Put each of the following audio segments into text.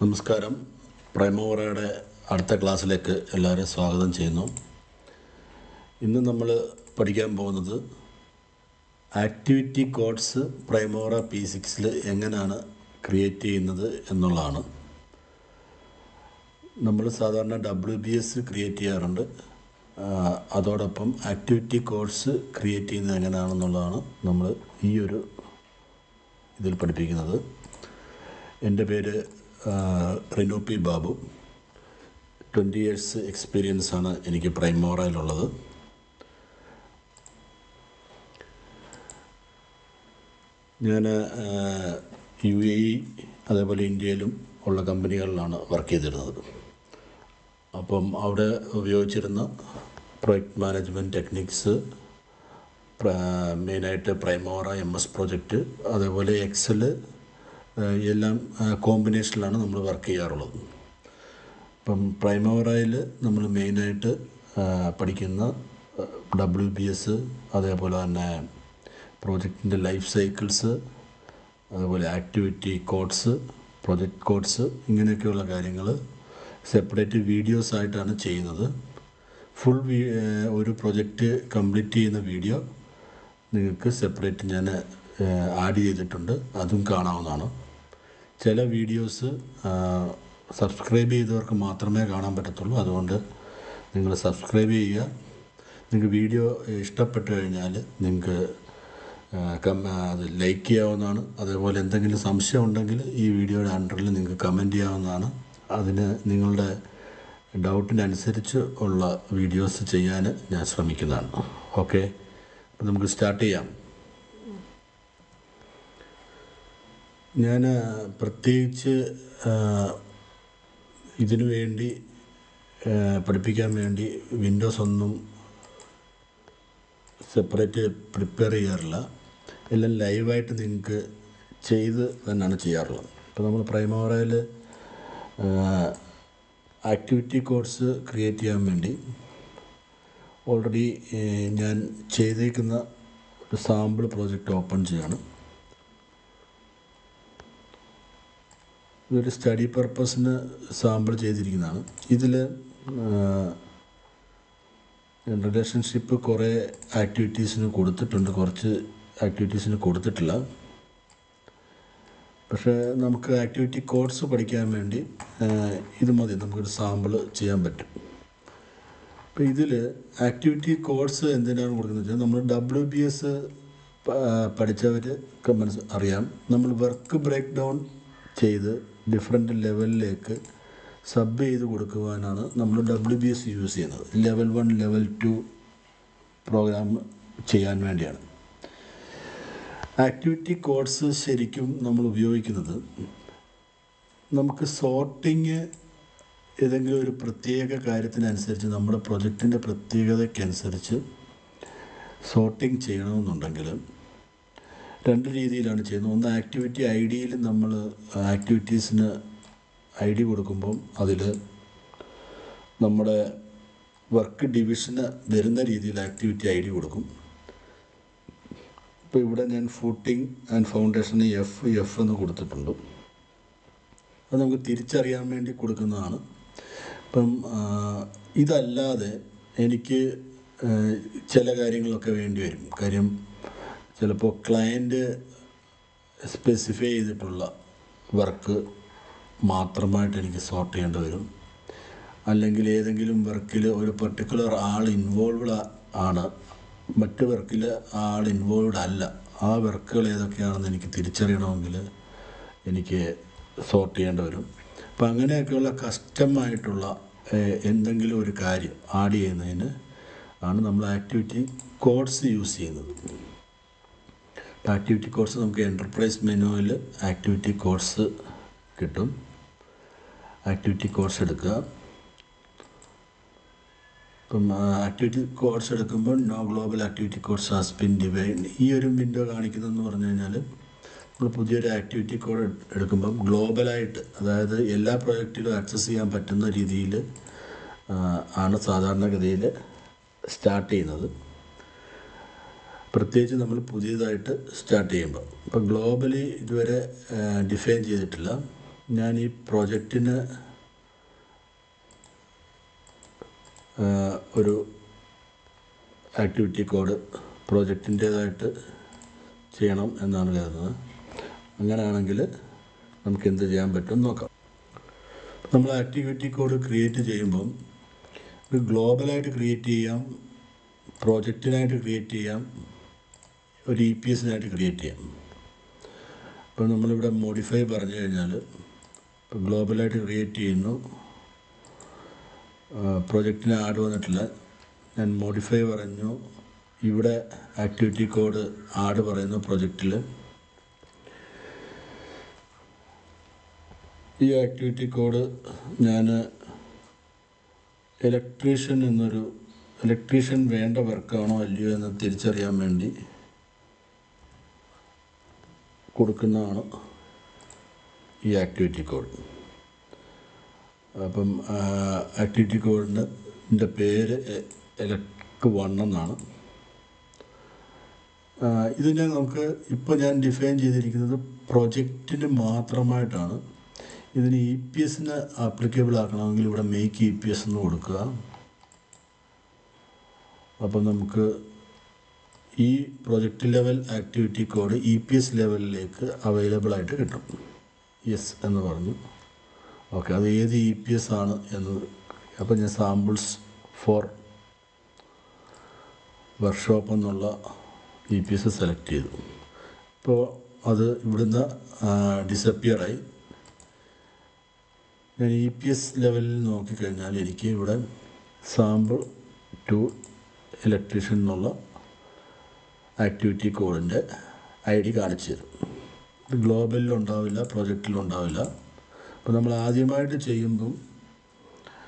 നമസ്കാരം. പ്രൈമോറയുടെ അടുത്ത ക്ലാസ്സിലേക്ക് എല്ലാവരെയും സ്വാഗതം ചെയ്യുന്നു. ഇന്ന് നമ്മൾ പഠിക്കാൻ പോകുന്നത് ആക്ടിവിറ്റി കോഡ്സ് പ്രൈമോറ P6 എങ്ങനെയാണ് ക്രിയേറ്റ് ചെയ്യുന്നത് എന്നുള്ളതാണ്. നമ്മൾ സാധാരണ WBS ക്രിയേറ്റ് ചെയ്യാറുണ്ട്. അതോടൊപ്പം ആക്ടിവിറ്റി കോഡ്സ് ക്രിയേറ്റ് ചെയ്യുന്നത് എങ്ങനെയാണെന്നുള്ളതാണ് നമ്മൾ ഈ ഒരു ഇതിൽ പഠിപ്പിക്കുന്നത്. എൻ്റെ പേര് റിനു പി ബാബു. 20 years എക്സ്പീരിയൻസാണ് എനിക്ക് പ്രൈമോറയിലുള്ളത്. ഞാൻ UAE അതേപോലെ ഇന്ത്യയിലും ഉള്ള കമ്പനികളിലാണ് വർക്ക് ചെയ്തിരുന്നത്. അപ്പം അവിടെ ഉപയോഗിച്ചിരുന്ന പ്രൊജക്റ്റ് മാനേജ്മെൻറ്റ് ടെക്നിക്സ് മെയിനായിട്ട് പ്രൈമോറ MS പ്രൊജക്റ്റ് അതേപോലെ എക്സൽ എല്ലാം കോമ്പിനേഷനിലാണ് നമ്മൾ വർക്ക് ചെയ്യാറുള്ളത്. ഇപ്പം പ്രൈമോറയിൽ നമ്മൾ മെയിനായിട്ട് പഠിക്കുന്ന WBS അതേപോലെ തന്നെ പ്രോജക്റ്റിൻ്റെ ലൈഫ് സൈക്കിൾസ് അതുപോലെ ആക്ടിവിറ്റി കോഡ്സ് പ്രൊജക്റ്റ് കോഡ്സ് ഇങ്ങനെയൊക്കെയുള്ള കാര്യങ്ങൾ സെപ്പറേറ്റ് വീഡിയോസായിട്ടാണ് ചെയ്യുന്നത്. ഫുൾ ഒരു പ്രൊജക്റ്റ് കംപ്ലീറ്റ് ചെയ്യുന്ന വീഡിയോ നിങ്ങൾക്ക് സെപ്പറേറ്റ് ഞാൻ ആഡ് ചെയ്തിട്ടുണ്ട്, അതും കാണാവുന്നതാണ്. ചില വീഡിയോസ് സബ്സ്ക്രൈബ് ചെയ്തവർക്ക് മാത്രമേ കാണാൻ പറ്റത്തുള്ളൂ. അതുകൊണ്ട് നിങ്ങൾ സബ്സ്ക്രൈബ് ചെയ്യുക. നിങ്ങൾക്ക് വീഡിയോ ഇഷ്ടപ്പെട്ടു കഴിഞ്ഞാൽ നിങ്ങൾക്ക് അത് ലൈക്ക് ചെയ്യാവുന്നതാണ്. അതേപോലെ എന്തെങ്കിലും സംശയം ഉണ്ടെങ്കിൽ ഈ വീഡിയോയുടെ അണ്ടറിൽ നിങ്ങൾക്ക് കമൻറ്റ് ചെയ്യാവുന്നതാണ്. അതിന് നിങ്ങളുടെ ഡൗട്ടിനനുസരിച്ച് ഉള്ള വീഡിയോസ് ചെയ്യാൻ ഞാൻ ശ്രമിക്കുന്നതാണ്. ഓക്കെ, അപ്പോൾ നമുക്ക് സ്റ്റാർട്ട് ചെയ്യാം. ഞാൻ പ്രത്യേകിച്ച് ഇതിനു വേണ്ടി പഠിപ്പിക്കാൻ വേണ്ടി വിൻഡോസ് ഒന്നും സെപ്പറേറ്റ് പ്രിപ്പയർ ചെയ്യാറില്ല. എല്ലാം ലൈവായിട്ട് നിങ്ങൾക്ക് ചെയ്ത് തന്നെയാണ് ചെയ്യാറുള്ളത്. ഇപ്പോൾ നമ്മൾ പ്രൈമോറയിൽ ആക്ടിവിറ്റി കോഡ്സ് ക്രിയേറ്റ് ചെയ്യാൻ വേണ്ടി ഓൾറെഡി ഞാൻ ചെയ്തേക്കുന്ന ഒരു സാമ്പിൾ പ്രോജക്റ്റ് ഓപ്പൺ ചെയ്യാണ്. ഇതൊരു സ്റ്റഡി പർപ്പസിന് സാമ്പിൾ ചെയ്തിരിക്കുന്നതാണ്. ഇതിൽ റിലേഷൻഷിപ്പ് കുറേ ആക്ടിവിറ്റീസിന് കൊടുത്തിട്ടുണ്ട്, കുറച്ച് ആക്ടിവിറ്റീസിന് കൊടുത്തിട്ടില്ല. പക്ഷേ നമുക്ക് ആക്ടിവിറ്റി കോഡ്സ് പഠിക്കാൻ വേണ്ടി ഇത് മതി, നമുക്കൊരു സാമ്പിൾ ചെയ്യാൻ പറ്റും. അപ്പോൾ ഇതിൽ ആക്ടിവിറ്റി കോഡ്സ് എന്തിനാണ് കൊടുക്കുന്നത് വെച്ചാൽ നമ്മൾ WBS പഠിച്ചവർക്ക് അറിയാം. നമ്മൾ വർക്ക് ബ്രേക്ക് ഡൗൺ ചെയ്ത് ഡിഫറെൻറ്റ് ലെവലിലേക്ക് സബ് ചെയ്ത് കൊടുക്കുവാനാണ് നമ്മൾ WBS യൂസ് ചെയ്യുന്നത്. ലെവൽ 1 ലെവൽ 2 പ്രോഗ്രാം ചെയ്യാൻ വേണ്ടിയാണ്. ആക്ടിവിറ്റി കോഡ്സ് ശരിക്കും നമ്മൾ ഉപയോഗിക്കുന്നത് നമുക്ക് സോർട്ടിങ് ഏതെങ്കിലും ഒരു പ്രത്യേക കാര്യത്തിനനുസരിച്ച് നമ്മുടെ പ്രൊജക്റ്റിൻ്റെ പ്രത്യേകതയ്ക്കനുസരിച്ച് സോർട്ടിങ് ചെയ്യണമെന്നുണ്ടെങ്കിൽ രണ്ട് രീതിയിലാണ് ചെയ്യുന്നത്. ഒന്ന്, ആക്ടിവിറ്റി ID നമ്മൾ ആക്ടിവിറ്റീസിന് ID കൊടുക്കുമ്പം അതിൽ നമ്മുടെ വർക്ക് ഡിവിഷന് വരുന്ന രീതിയിൽ ആക്ടിവിറ്റി ID കൊടുക്കും. ഇപ്പോൾ ഇവിടെ ഞാൻ ഫൂട്ടിംഗ് ആൻഡ് ഫൗണ്ടേഷന് F എന്ന് കൊടുത്തിട്ടുണ്ട്. അത് നമുക്ക് തിരിച്ചറിയാൻ വേണ്ടി കൊടുക്കുന്നതാണ്. ഇപ്പം ഇതല്ലാതെ എനിക്ക് ചില കാര്യങ്ങളൊക്കെ വേണ്ടി വരും. കാര്യം ചിലപ്പോൾ ക്ലയൻറ്റ് സ്പെസിഫൈ ചെയ്തിട്ടുള്ള വർക്ക് മാത്രമായിട്ട് എനിക്ക് സോർട്ട് ചെയ്യേണ്ടി വരും. അല്ലെങ്കിൽ ഏതെങ്കിലും വർക്കിൽ ഒരു പർട്ടിക്കുലർ ആൾ ഇൻവോൾവ്ഡ് ആണ്, മറ്റ് വർക്കിൽ ആൾ ഇൻവോൾവ്ഡ് അല്ല. ആ വർക്കുകൾ ഏതൊക്കെയാണെന്ന് എനിക്ക് തിരിച്ചറിയണമെങ്കിൽ എനിക്ക് സോർട്ട് ചെയ്യേണ്ടി വരും. അപ്പം അങ്ങനെയൊക്കെയുള്ള കസ്റ്റമായിട്ടുള്ള എന്തെങ്കിലും ഒരു കാര്യം ആഡ് ചെയ്യുന്നതിന് ആണ് നമ്മൾ ആക്ടിവിറ്റി കോഡ്സ് യൂസ് ചെയ്യുന്നത്. ആക്ടിവിറ്റി കോഡ്സ് നമുക്ക് എൻ്റർപ്രൈസ് മെനുവിൽ ആക്ടിവിറ്റി കോഡ്സ് കിട്ടും. ആക്ടിവിറ്റി കോഡ്സ് എടുക്കുക. ഇപ്പം ആക്ടിവിറ്റി കോഡ്സ് എടുക്കുമ്പോൾ no global activity codes has been defined ഈ ഒരു വിൻഡോ കാണിക്കുന്നതെന്ന് പറഞ്ഞു കഴിഞ്ഞാൽ നമ്മൾ പുതിയൊരു ആക്ടിവിറ്റി കോഡ് എടുക്കുമ്പം ഗ്ലോബലായിട്ട്, അതായത് എല്ലാ പ്രോജക്റ്റിലും ആക്സസ് ചെയ്യാൻ പറ്റുന്ന രീതിയിൽ ആണ് സാധാരണഗതിയിൽ സ്റ്റാർട്ട് ചെയ്യുന്നത്. പ്രത്യേകിച്ച് നമ്മൾ പുതിയതായിട്ട് സ്റ്റാർട്ട് ചെയ്യുമ്പോൾ. ഇപ്പോൾ ഗ്ലോബലി ഇതുവരെ ഡിഫൈൻ ചെയ്തിട്ടില്ല. ഞാൻ ഈ പ്രോജക്റ്റിന് ഒരു ആക്ടിവിറ്റി കോഡ് പ്രോജക്റ്റിൻ്റേതായിട്ട് ചെയ്യണം എന്നാണ് കരുതുന്നത്. അങ്ങനെയാണെങ്കിൽ നമുക്ക് എന്ത് ചെയ്യാൻ പറ്റും നോക്കാം. നമ്മൾ ആക്ടിവിറ്റി കോഡ് ക്രിയേറ്റ് ചെയ്യുമ്പം ഒരു ഗ്ലോബലായിട്ട് ക്രിയേറ്റ് ചെയ്യാം, പ്രോജക്റ്റിനായിട്ട് ക്രിയേറ്റ് ചെയ്യാം, ഒരു EPSനായിട്ട് ക്രിയേറ്റ് ചെയ്യാം. അപ്പോൾ നമ്മളിവിടെ മോഡിഫൈ പറഞ്ഞു കഴിഞ്ഞാൽ ഇപ്പോൾ ഗ്ലോബലായിട്ട് ക്രിയേറ്റ് ചെയ്യുന്നു, പ്രോജക്റ്റിന് ആഡ് വന്നിട്ടില്ല. ഞാൻ മോഡിഫൈ പറഞ്ഞു, ഇവിടെ ആക്ടിവിറ്റി കോഡ് ആഡ് പറയുന്നു പ്രൊജക്റ്റിൽ. ഈ ആക്ടിവിറ്റി കോഡ് ഞാൻ ഇലക്ട്രീഷ്യൻ വേണ്ട വർക്കാണോ അല്ലയോ എന്ന് തിരിച്ചറിയാൻ വേണ്ടി കൊടുക്കുന്നതാണ് ഈ ആക്ടിവിറ്റി കോഡ്. അപ്പം ആക്ടിവിറ്റി കോഡിൻ്റെ പേര് elect1 എന്നാണ്. ഇതിനെ നമുക്ക് ഇപ്പോൾ ഞാൻ ഡിഫൈൻ ചെയ്തിരിക്കുന്നത് പ്രൊജക്റ്റിന് മാത്രമായിട്ടാണ്. ഇതിന് EPSന് ആപ്ലിക്കബിൾ ആക്കണമെങ്കിൽ ഇവിടെ മേക്ക് EPS എന്ന് കൊടുക്കുക. അപ്പം നമുക്ക് ഈ project level activity code EPS ലെവലിലേക്ക് അവൈലബിൾ ആയിട്ട് കിട്ടും. യെസ് എന്ന് പറഞ്ഞു. ഓക്കെ, അത് ഏത് EPS ആണ് എന്ന്. അപ്പം ഞാൻ സാമ്പിൾസ് ഫോർ വർക്ക്ഷോപ്പ് എന്നുള്ള EPS സെലക്ട് ചെയ്തു. ഇപ്പോൾ അത് ഇവിടുന്ന് ഡിസപ്പിയറായി. ഞാൻ EPS ലെവലിൽ നോക്കിക്കഴിഞ്ഞാൽ എനിക്ക് ഇവിടെ സാമ്പിൾ ടു ഇലക്ട്രീഷ്യൻ എന്നുള്ള ആക്ടിവിറ്റി കോഡിൻ്റെ ID കാണിച്ചു തരും. ഇത് ഗ്ലോബലിലുണ്ടാവില്ല, പ്രൊജക്റ്റിലുണ്ടാവില്ല. അപ്പോൾ നമ്മൾ ആദ്യമായിട്ട് ചെയ്യുമ്പം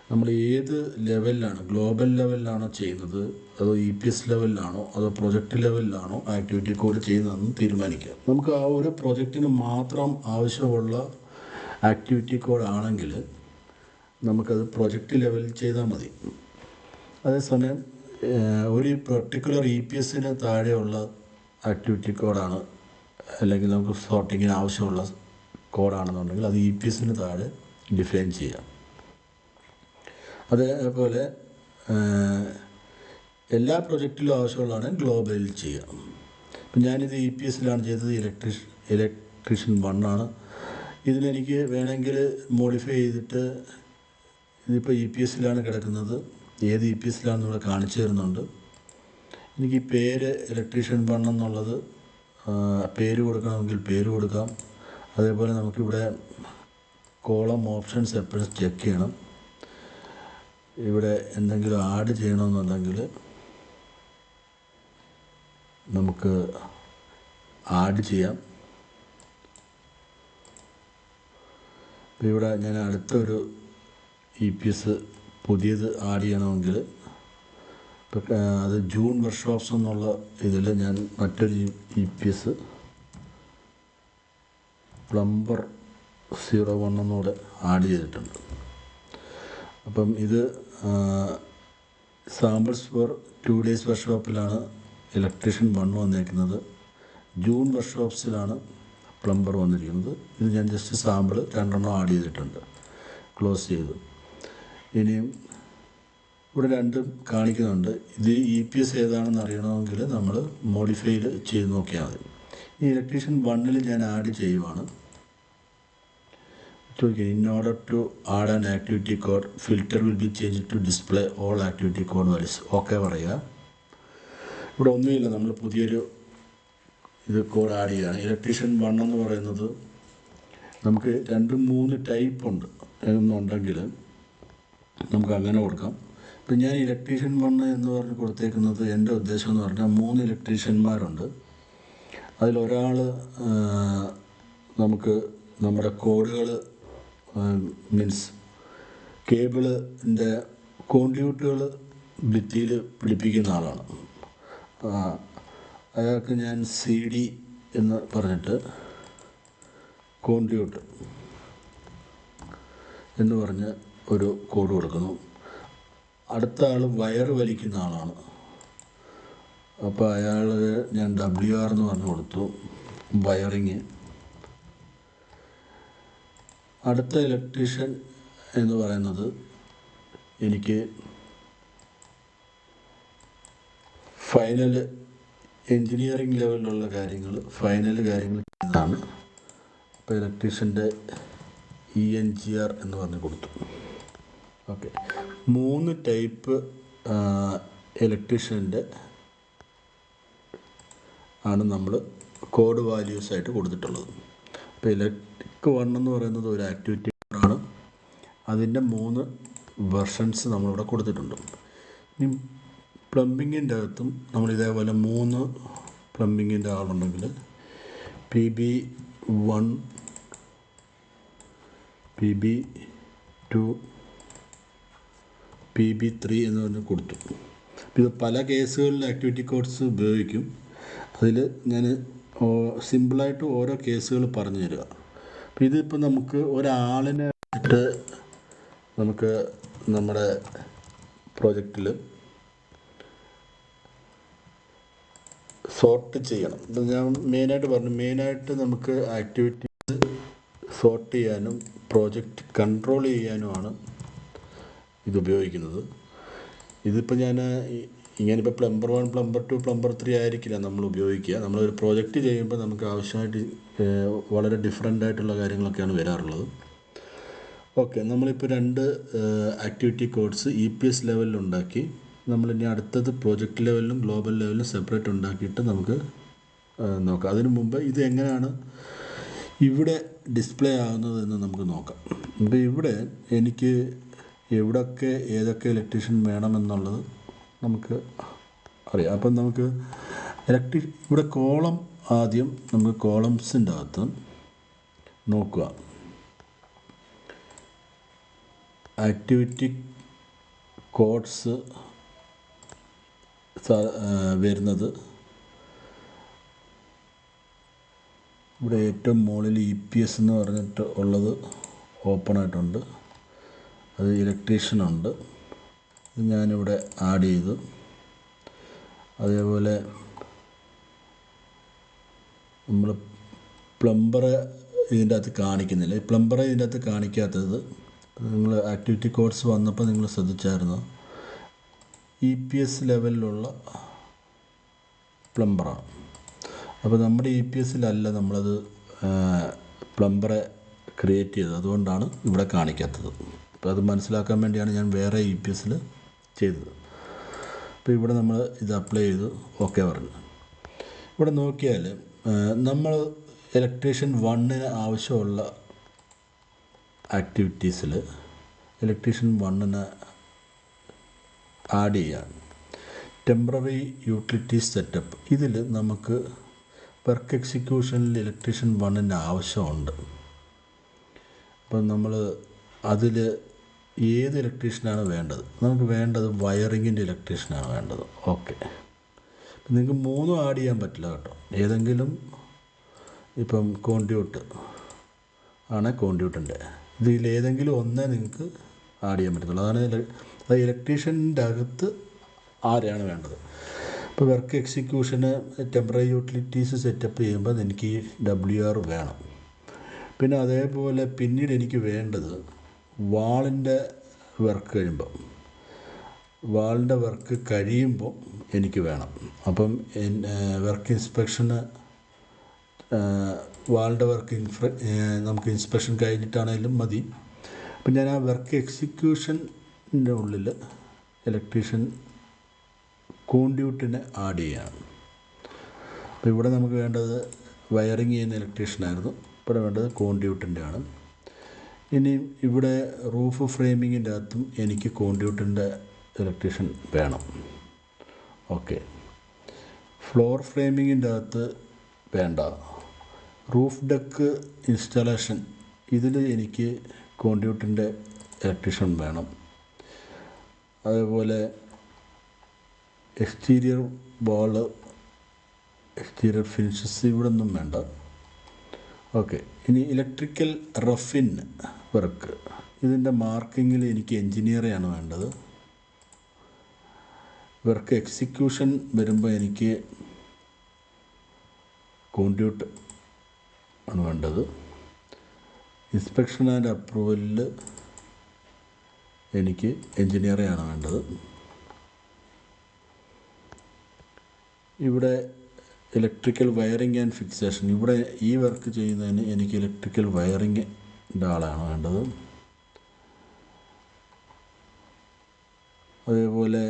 നമ്മൾ ഏത് ലെവലിലാണ്, ഗ്ലോബൽ ലെവലിലാണോ ചെയ്യുന്നത്, അതോ EPS ലെവലിലാണോ, അതോ പ്രൊജക്റ്റ് ലെവലിലാണോ ആക്ടിവിറ്റി കോഡ് ചെയ്യുന്നതെന്ന് തീരുമാനിക്കുക. നമുക്ക് ആ ഒരു പ്രൊജക്റ്റിന് മാത്രം ആവശ്യമുള്ള ആക്ടിവിറ്റി കോഡ് ആണെങ്കിൽ നമുക്കത് പ്രൊജക്റ്റ് ലെവലിൽ ചെയ്താൽ മതി. അതേസമയം ഒരു പെർട്ടിക്കുലർ EPSന് താഴെയുള്ള ആക്ടിവിറ്റി കോഡാണ്, അല്ലെങ്കിൽ നമുക്ക് സോർട്ടിങ്ങിന് ആവശ്യമുള്ള കോഡാണെന്നുണ്ടെങ്കിൽ അത് EPSന് താഴെ ഡിഫൈൻ ചെയ്യാം. അതേപോലെ എല്ലാ പ്രൊജക്റ്റിലും ആവശ്യമുള്ളതാണ് ഗ്ലോബലിൽ ചെയ്യാം. ഇപ്പം ഞാനിത് EPSലാണ് ചെയ്തത്, ഇലക്ട്രീഷ്യൻ 1 ആണ്. ഇതിനെനിക്ക് വേണമെങ്കിൽ മോഡിഫൈ ചെയ്തിട്ട് ഇതിപ്പോൾ EPSലാണ് കിടക്കുന്നത്, ഏത് EPSലാണെന്ന് ഇവിടെ കാണിച്ചു തരുന്നുണ്ട്. എനിക്ക് ഈ പേര് ഇലക്ട്രീഷ്യൻ 1 എന്നുള്ളത് പേര് കൊടുക്കണമെങ്കിൽ പേര് കൊടുക്കാം. അതേപോലെ നമുക്കിവിടെ കോളം ഓപ്ഷൻസ് എപ്പോഴും ചെക്ക് ചെയ്യണം. ഇവിടെ എന്തെങ്കിലും ആഡ് ചെയ്യണമെന്നുണ്ടെങ്കിൽ നമുക്ക് ആഡ് ചെയ്യാം. ഇവിടെ ഞാൻ അടുത്തൊരു EPS പുതിയത് ആഡ് ചെയ്യണമെങ്കിൽ അത് ജൂൺ വർക്ക്ഷോപ്സ് എന്നുള്ള ഇതിൽ ഞാൻ മറ്റൊരു EPS പ്ലംബർ 01 എന്നൂടെ ആഡ് ചെയ്തിട്ടുണ്ട്. അപ്പം ഇത് സാമ്പിൾസ് ഫോർ 2 days വർക്ക്ഷോപ്പിലാണ് ഇലക്ട്രീഷ്യൻ 1 വന്നിരിക്കുന്നത്, ജൂൺ വർക്ക്ഷോപ്സിലാണ് പ്ലംബർ വന്നിരിക്കുന്നത്. ഇത് ഞാൻ ജസ്റ്റ് സാമ്പിൾ 2 ആഡ് ചെയ്തിട്ടുണ്ട്, ക്ലോസ് ചെയ്തു. ഇനിയും ഇവിടെ രണ്ടും കാണിക്കുന്നുണ്ട്. ഇത് EPS ഏതാണെന്ന് അറിയണമെങ്കിൽ നമ്മൾ മോഡിഫൈഡ് ചെയ്ത് നോക്കിയാൽ മതി. ഈ ഇലക്ട്രീഷ്യൻ 1 ഞാൻ ആഡ് ചെയ്യുവാണ്. In order to add an activity code, filter will be changed to display all activity code values. Okay പറയുക. ഇവിടെ ഒന്നുമില്ല, നമ്മൾ പുതിയൊരു കോഡ് ആഡ് ചെയ്യുകയാണ്. ഇലക്ട്രീഷ്യൻ 1 എന്ന് പറയുന്നത് നമുക്ക് 2-3 ടൈപ്പ് ഉണ്ട് എന്നുണ്ടെങ്കിൽ നമുക്ക് അങ്ങനെ കൊടുക്കാം. ഇപ്പം ഞാൻ ഇലക്ട്രീഷ്യൻ 1 എന്ന് പറഞ്ഞ് കൊടുത്തേക്കുന്നത് എൻ്റെ ഉദ്ദേശം എന്ന് പറഞ്ഞാൽ 3 ഇലക്ട്രീഷ്യന്മാരുണ്ട്. അതിലൊരാൾ നമുക്ക് നമ്മുടെ കോഡുകൾ മീൻസ് കേബിളിൻ്റെ കോൺഡ്യൂട്ടുകൾ ഭിത്തിയിൽ പിടിപ്പിക്കുന്ന ആളാണ്. അയാൾക്ക് ഞാൻ CD എന്ന് പറഞ്ഞിട്ട് കോൺഡ്യൂട്ട് എന്ന് പറഞ്ഞ് ഒരു കോഡ് കൊടുക്കുന്നു. അടുത്ത ആൾ വയർ വലിക്കുന്ന ആളാണ്. അപ്പോൾ അയാൾ ഞാൻ WR എന്ന് പറഞ്ഞു കൊടുത്തു, വയറിങ്. അടുത്ത ഇലക്ട്രീഷ്യൻ എന്ന് പറയുന്നത് എനിക്ക് ഫൈനൽ എൻജിനീയറിംഗ് ലെവലിലുള്ള കാര്യങ്ങൾ ചെയ്തതാണ്. അപ്പോൾ ഇലക്ട്രീഷ്യൻ്റെ ENGR എന്ന് പറഞ്ഞ് കൊടുത്തു. ഓക്കെ, 3 ടൈപ്പ് ഇലക്ട്രീഷ്യൻ്റെ ആണ് നമ്മൾ കോഡ് വാല്യൂസായിട്ട് കൊടുത്തിട്ടുള്ളത്. അപ്പോൾ ഇലക്ട്രിക് 1 എന്ന് പറയുന്നത് ഒരു ആക്ടിവിറ്റി കോഡാണ്. അതിൻ്റെ 3 വെർഷൻസ് നമ്മളിവിടെ കൊടുത്തിട്ടുണ്ട്. ഇനി പ്ലംബിങ്ങിൻ്റെ അകത്തും നമ്മൾ ഇതേപോലെ 3 പ്ലംബിങ്ങിൻ്റെ ആളുണ്ടെങ്കിൽ PB1, PB2, PB3 എന്ന് പറഞ്ഞ് കൊടുത്തു. ഇത് പല കേസുകളിൽ ആക്ടിവിറ്റി കോഡ്സ് ഉപയോഗിക്കും. അതിൽ ഞാൻ സിമ്പിളായിട്ട് ഓരോ കേസുകൾ പറഞ്ഞു തരിക. അപ്പോൾ ഇതിപ്പോൾ നമുക്ക് ഒരാളിനെ വെച്ചിട്ട് നമുക്ക് നമ്മുടെ പ്രോജക്റ്റിൽ സോർട്ട് ചെയ്യണം. ഇപ്പം ഞാൻ മെയിനായിട്ട് നമുക്ക് ആക്ടിവിറ്റീസ് സോർട്ട് ചെയ്യാനും പ്രോജക്റ്റ് കൺട്രോൾ ചെയ്യാനുമാണ് ഇത് ഉപയോഗിക്കുന്നത്. ഇതിപ്പോൾ ഞാൻ ഇങ്ങനിപ്പോൾ പ്ലംബർ 1, പ്ലംബർ 2, പ്ലംബർ 3 ആയിരിക്കില്ല നമ്മൾ ഉപയോഗിക്കുക. നമ്മളൊരു പ്രോജക്റ്റ് ചെയ്യുമ്പോൾ നമുക്ക് ആവശ്യമായിട്ട് വളരെ ഡിഫറെൻ്റ് ആയിട്ടുള്ള കാര്യങ്ങളൊക്കെയാണ് വരാറുള്ളത്. ഓക്കെ, നമ്മളിപ്പോൾ 2 ആക്ടിവിറ്റി കോഡ്സ് EPS ലെവലിലുണ്ടാക്കി. നമ്മളിനി അടുത്തത് പ്രോജക്റ്റ് ലെവലിലും ഗ്ലോബൽ ലെവലിലും സെപ്പറേറ്റ് ഉണ്ടാക്കിയിട്ട് നമുക്ക് നോക്കാം. അതിനു മുമ്പ് ഇത് എങ്ങനെയാണ് ഇവിടെ ഡിസ്പ്ലേ ആകുന്നതെന്ന് നമുക്ക് നോക്കാം. ഇപ്പോൾ ഇവിടെ എനിക്ക് ഏതൊക്കെ ഇലക്ട്രീഷ്യൻ വേണമെന്നുള്ളത് നമുക്ക് അറിയാം. അപ്പം നമുക്ക് ഇവിടെ കോളം ആദ്യം നമുക്ക് കോളംസിൻ്റെ അകത്ത് നോക്കുക. ആക്ടിവിറ്റി കോഡ്സ് വരുന്നത് ഇവിടെ ഏറ്റവും മുകളിൽ EPS എന്ന് പറഞ്ഞിട്ട് ഉള്ളത് ഓപ്പണായിട്ടുണ്ട്. അത് ഇലക്ട്രീഷ്യനുണ്ട്, ഇത് ഞാനിവിടെ ആഡ് ചെയ്തു. അതേപോലെ നമ്മൾ പ്ലംബറെ ഇതിൻ്റെ അകത്ത് കാണിക്കുന്നില്ല. ഈ പ്ലംബറെ ഇതിൻ്റെ അകത്ത് കാണിക്കാത്തത് നിങ്ങൾ ആക്ടിവിറ്റി കോഡ്സ് വന്നപ്പോൾ നിങ്ങൾ ശ്രദ്ധിച്ചായിരുന്നു. EPS ലെവലിലുള്ള പ്ലംബറാണ്. അപ്പോൾ നമ്മുടെ EPSലല്ല നമ്മളത് പ്ലംബറെ ക്രിയേറ്റ് ചെയ്തത്, അതുകൊണ്ടാണ് ഇവിടെ കാണിക്കാത്തത്. അപ്പോൾ അത് മനസ്സിലാക്കാൻ വേണ്ടിയാണ് ഞാൻ വേറെ EPSൽ ചെയ്തത്. അപ്പോൾ ഇവിടെ നമ്മൾ ഇത് അപ്ലൈ ചെയ്തു, ഓക്കെ പറഞ്ഞു. ഇവിടെ നോക്കിയാൽ നമ്മൾ ഇലക്ട്രീഷ്യൻ 1ന് ആവശ്യമുള്ള ആക്ടിവിറ്റീസിൽ ഇലക്ട്രീഷ്യൻ 1ന് ആഡ് ചെയ്യാൻ ടെമ്പററി യൂട്ടിലിറ്റീസ് സെറ്റപ്പ്. ഇതിൽ നമുക്ക് വർക്ക് എക്സിക്യൂഷനിൽ ഇലക്ട്രീഷ്യൻ 1ന് ആവശ്യമുണ്ട്. അപ്പം നമ്മൾ അതിൽ ഏത് ഇലക്ട്രീഷ്യനാണ് വേണ്ടത്? നമുക്ക് വേണ്ടത് വയറിങ്ങിൻ്റെ ഇലക്ട്രീഷ്യനാണ് വേണ്ടത്. ഓക്കെ, നിങ്ങൾക്ക് 3 ആഡ് ചെയ്യാൻ പറ്റില്ല കേട്ടോ. ഏതെങ്കിലും ഇപ്പം കോൺഡ്യൂട്ട് ആണ് കോൺഡ്യൂട്ടിൻ്റെ, ഇതിലേതെങ്കിലും ഒന്നേ നിങ്ങൾക്ക് ആഡ് ചെയ്യാൻ പറ്റത്തുള്ളൂ. അത് ഇലക്ട്രീഷ്യൻ്റെ അകത്ത് ആരെയാണ് വേണ്ടത്. ഇപ്പോൾ വർക്ക് എക്സിക്യൂഷന് ടെമ്പററി യൂട്ടിലിറ്റീസ് സെറ്റപ്പ് ചെയ്യുമ്പോൾ എനിക്ക് ഈ WR വേണം. പിന്നെ അതേപോലെ പിന്നീട് എനിക്ക് വേണ്ടത് വാളിൻ്റെ വർക്ക് കഴിയുമ്പോൾ എനിക്ക് വേണം. അപ്പം വർക്ക് ഇൻസ്പെക്ഷന് വാളിൻ്റെ നമുക്ക് ഇൻസ്പെക്ഷൻ കഴിഞ്ഞിട്ടാണെങ്കിലും മതി. അപ്പം ഞാൻ ആ വർക്ക് എക്സിക്യൂഷൻ്റെ ഉള്ളിൽ ഇലക്ട്രീഷ്യൻ കോൺഡ്യൂട്ടിനെ ആഡ് ചെയ്യാണ്. അപ്പോൾ ഇവിടെ നമുക്ക് വേണ്ടത് വയറിങ് ചെയ്യുന്ന ഇലക്ട്രീഷ്യനായിരുന്നു, ഇവിടെ വേണ്ടത് കോൺഡ്യൂട്ടിൻ്റെ ആണ്. ഇനി ഇവിടെ റൂഫ് ഫ്രെയിമിങ്ങിൻ്റെ അകത്തും എനിക്ക് കോൺഡ്യൂട്ടിൻ്റെ ഇലക്ട്രീഷ്യൻ വേണം. ഓക്കെ, ഫ്ലോർ ഫ്രെയിമിങ്ങിൻ്റെ അകത്ത് വേണ്ട. റൂഫ് ഡെക്ക് ഇൻസ്റ്റാളേഷൻ ഇതിൽ എനിക്ക് കോൺഡ്യൂട്ടിൻ്റെ ഇലക്ട്രീഷ്യൻ വേണം. അതേപോലെ എക്സ്റ്റീരിയർ വാള്, എക്സ്റ്റീരിയർ ഫിനിഷസ് ഇവിടെ ഒന്നും വേണ്ട. ഓക്കെ, ഇനി ഇലക്ട്രിക്കൽ റഫിൻ വർക്ക് ഇതിൻ്റെ മാർക്കിങ്ങിൽ എനിക്ക് എൻജിനീയറെയാണ് വേണ്ടത്. വർക്ക് എക്സിക്യൂഷൻ വരുമ്പോൾ എനിക്ക് കോൺഡ്യൂട്ട് ആണ് വേണ്ടത്. ഇൻസ്പെക്ഷൻ ആൻഡ് അപ്രൂവലിൽ എനിക്ക് എൻജിനീയറെയാണ് വേണ്ടത്. ഇവിടെ ഇലക്ട്രിക്കൽ വയറിംഗ് ആൻഡ് ഫിക്സേഷൻ, ഇവിടെ ഈ വർക്ക് ചെയ്യുന്നതിന് എനിക്ക് ഇലക്ട്രിക്കൽ വയറിങ്ങിൻ്റെ ആളാണ് വേണ്ടത്. അതേപോലെ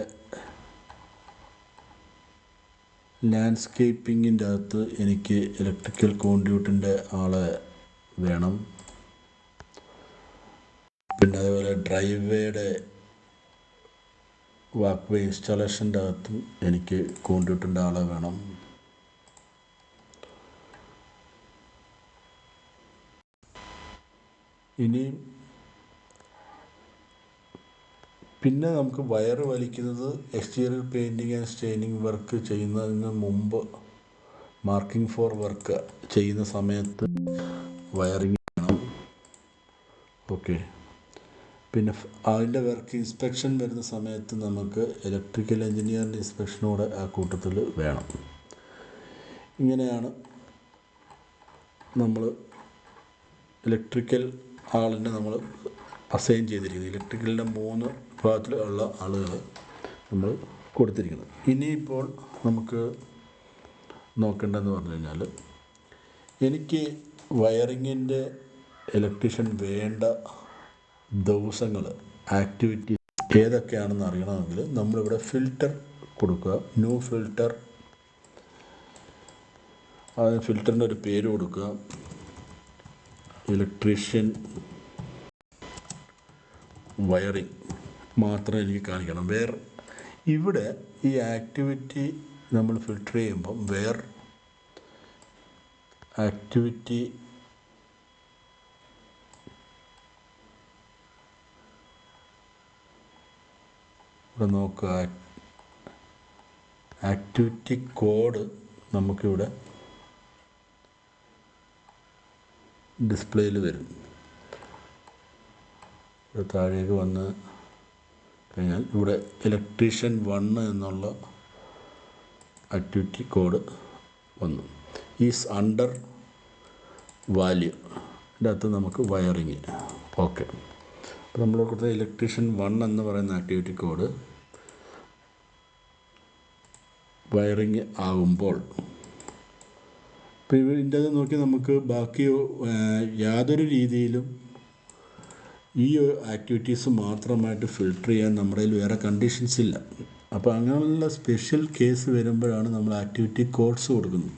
ലാൻഡ്സ്കേപ്പിങ്ങിൻ്റെ അകത്ത് എനിക്ക് ഇലക്ട്രിക്കൽ കോൺഡ്യൂട്ടിൻ്റെ ആളെ വേണം. പിന്നെ അതേപോലെ ഡ്രൈവ് വേയുടെ വാക്ക് വേ ഇൻസ്റ്റാളേഷൻ്റെ അകത്തും എനിക്ക് കോൺഡ്യൂട്ടിൻ്റെ ആളെ വേണം. ഇനി പിന്നെ നമുക്ക് വയറ് വലിക്കുന്നത് exterior painting and staining work ചെയ്യുന്നതിന് മുമ്പ് മാർക്കിംഗ് ഫോർ വർക്ക് ചെയ്യുന്ന സമയത്ത് വയറിങ് വേണം. ഓക്കെ. പിന്നെ അതിൻ്റെ വർക്ക് ഇൻസ്പെക്ഷൻ വരുന്ന സമയത്ത് നമുക്ക് ഇലക്ട്രിക്കൽ എഞ്ചിനീയറിൻ്റെ ഇൻസ്പെക്ഷനൂടെ ആ കൂട്ടത്തിൽ വേണം. ഇങ്ങനെയാണ് നമ്മൾ ഇലക്ട്രിക്കൽ ആളിനെ നമ്മൾ അസൈൻ ചെയ്തിരിക്കുന്നത്. ഇലക്ട്രിക്കലിൻ്റെ 3 വിഭാഗത്തിലുള്ള ആളുകൾ നമ്മൾ കൊടുത്തിരിക്കുന്നത്. ഇനിയിപ്പോൾ നമുക്ക് നോക്കേണ്ടതെന്ന് പറഞ്ഞു കഴിഞ്ഞാൽ, എനിക്ക് വയറിങ്ങിൻ്റെ ഇലക്ട്രീഷ്യൻ വേണ്ട ദിവസങ്ങൾ, ആക്ടിവിറ്റി ഏതൊക്കെയാണെന്ന് അറിയണമെങ്കിൽ നമ്മളിവിടെ ഫിൽറ്റർ കൊടുക്കുക. ന്യൂ ഫിൽറ്റർ, ആ ഫിൽറ്ററിൻ്റെ ഒരു പേര് കൊടുക്കുക. ഇലക്ട്രീഷ്യൻ വയറിങ് മാത്രം എനിക്ക് കാണിക്കണം. ഇവിടെ ഈ ആക്ടിവിറ്റി നമ്മൾ ഫിൽറ്റർ ചെയ്യുമ്പം ആക്ടിവിറ്റി ഇവിടെ നോക്കുക. ആക്ടിവിറ്റി കോഡ് നമുക്കിവിടെ ഡിസ്പ്ലേയിൽ വരും. ഇവിടെ താഴേക്ക് വന്ന് കഴിഞ്ഞാൽ ഇവിടെ ഇലക്ട്രീഷ്യൻ 1 എന്നുള്ള ആക്ടിവിറ്റി കോഡ് വന്നു. ഈസ് അണ്ടർ വാല്യൂ ഇതിൻ്റെ അകത്ത് നമുക്ക് വയറിങ്. ഓക്കെ. അപ്പോൾ നമ്മൾ കൊടുത്ത ഇലക്ട്രീഷ്യൻ 1 എന്ന് പറയുന്ന ആക്ടിവിറ്റി കോഡ് വയറിങ് ആകുമ്പോൾ, ഇപ്പോൾ ഇതിൻ്റെ അത് നോക്കി നമുക്ക് ബാക്കി യാതൊരു രീതിയിലും ഈ ആക്ടിവിറ്റീസ് മാത്രമായിട്ട് ഫിൽട്ടർ ചെയ്യാൻ നമ്മുടെ കയ്യിൽ വേറെ കണ്ടീഷൻസ് ഇല്ല. അപ്പോൾ അങ്ങനെയുള്ള സ്പെഷ്യൽ കേസ് വരുമ്പോഴാണ് നമ്മൾ ആക്ടിവിറ്റി കോഡ്സ് കൊടുക്കുന്നത്.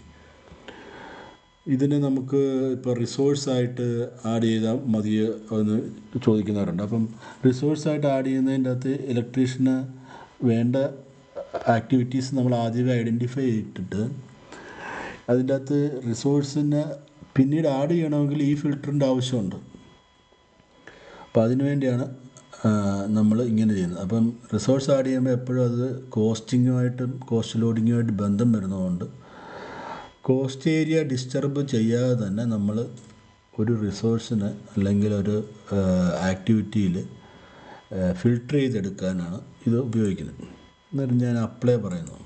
ഇതിനെ നമുക്ക് ഇപ്പോൾ റിസോഴ്സായിട്ട് ആഡ് ചെയ്താൽ മതിയോ എന്ന് ചോദിക്കുന്നവരുണ്ട്. അപ്പം റിസോഴ്സായിട്ട് ആഡ് ചെയ്യുന്നതിൻ്റെ അകത്ത് ഇലക്ട്രീഷ്യന് വേണ്ട ആക്ടിവിറ്റീസ് നമ്മൾ ആദ്യമേ ഐഡൻറ്റിഫൈ ചെയ്തിട്ട് അതിൻ്റെ അകത്ത് റിസോഴ്സിന് പിന്നീട് ആഡ് ചെയ്യണമെങ്കിൽ ഈ ഫിൽറ്ററിൻ്റെ ആവശ്യമുണ്ട്. അപ്പോൾ അതിനു വേണ്ടിയാണ് നമ്മൾ ഇങ്ങനെ ചെയ്യുന്നത്. അപ്പം റിസോഴ്സ് ആഡ് ചെയ്യുമ്പോൾ എപ്പോഴും അത് കോസ്റ്റ് ലോഡിങ്ങുമായിട്ട് ബന്ധം വരുന്നതുകൊണ്ട് കോസ്റ്റ് ഏരിയ ഡിസ്റ്റർബ് ചെയ്യാതെ തന്നെ നമ്മൾ ഒരു റിസോഴ്സിന് അല്ലെങ്കിൽ ഒരു ആക്ടിവിറ്റിയിൽ ഫിൽട്ടർ ചെയ്തെടുക്കാനാണ് ഇത് ഉപയോഗിക്കുന്നത്. എന്നിട്ട് ഞാൻ അപ്ലൈ പറയുന്നു,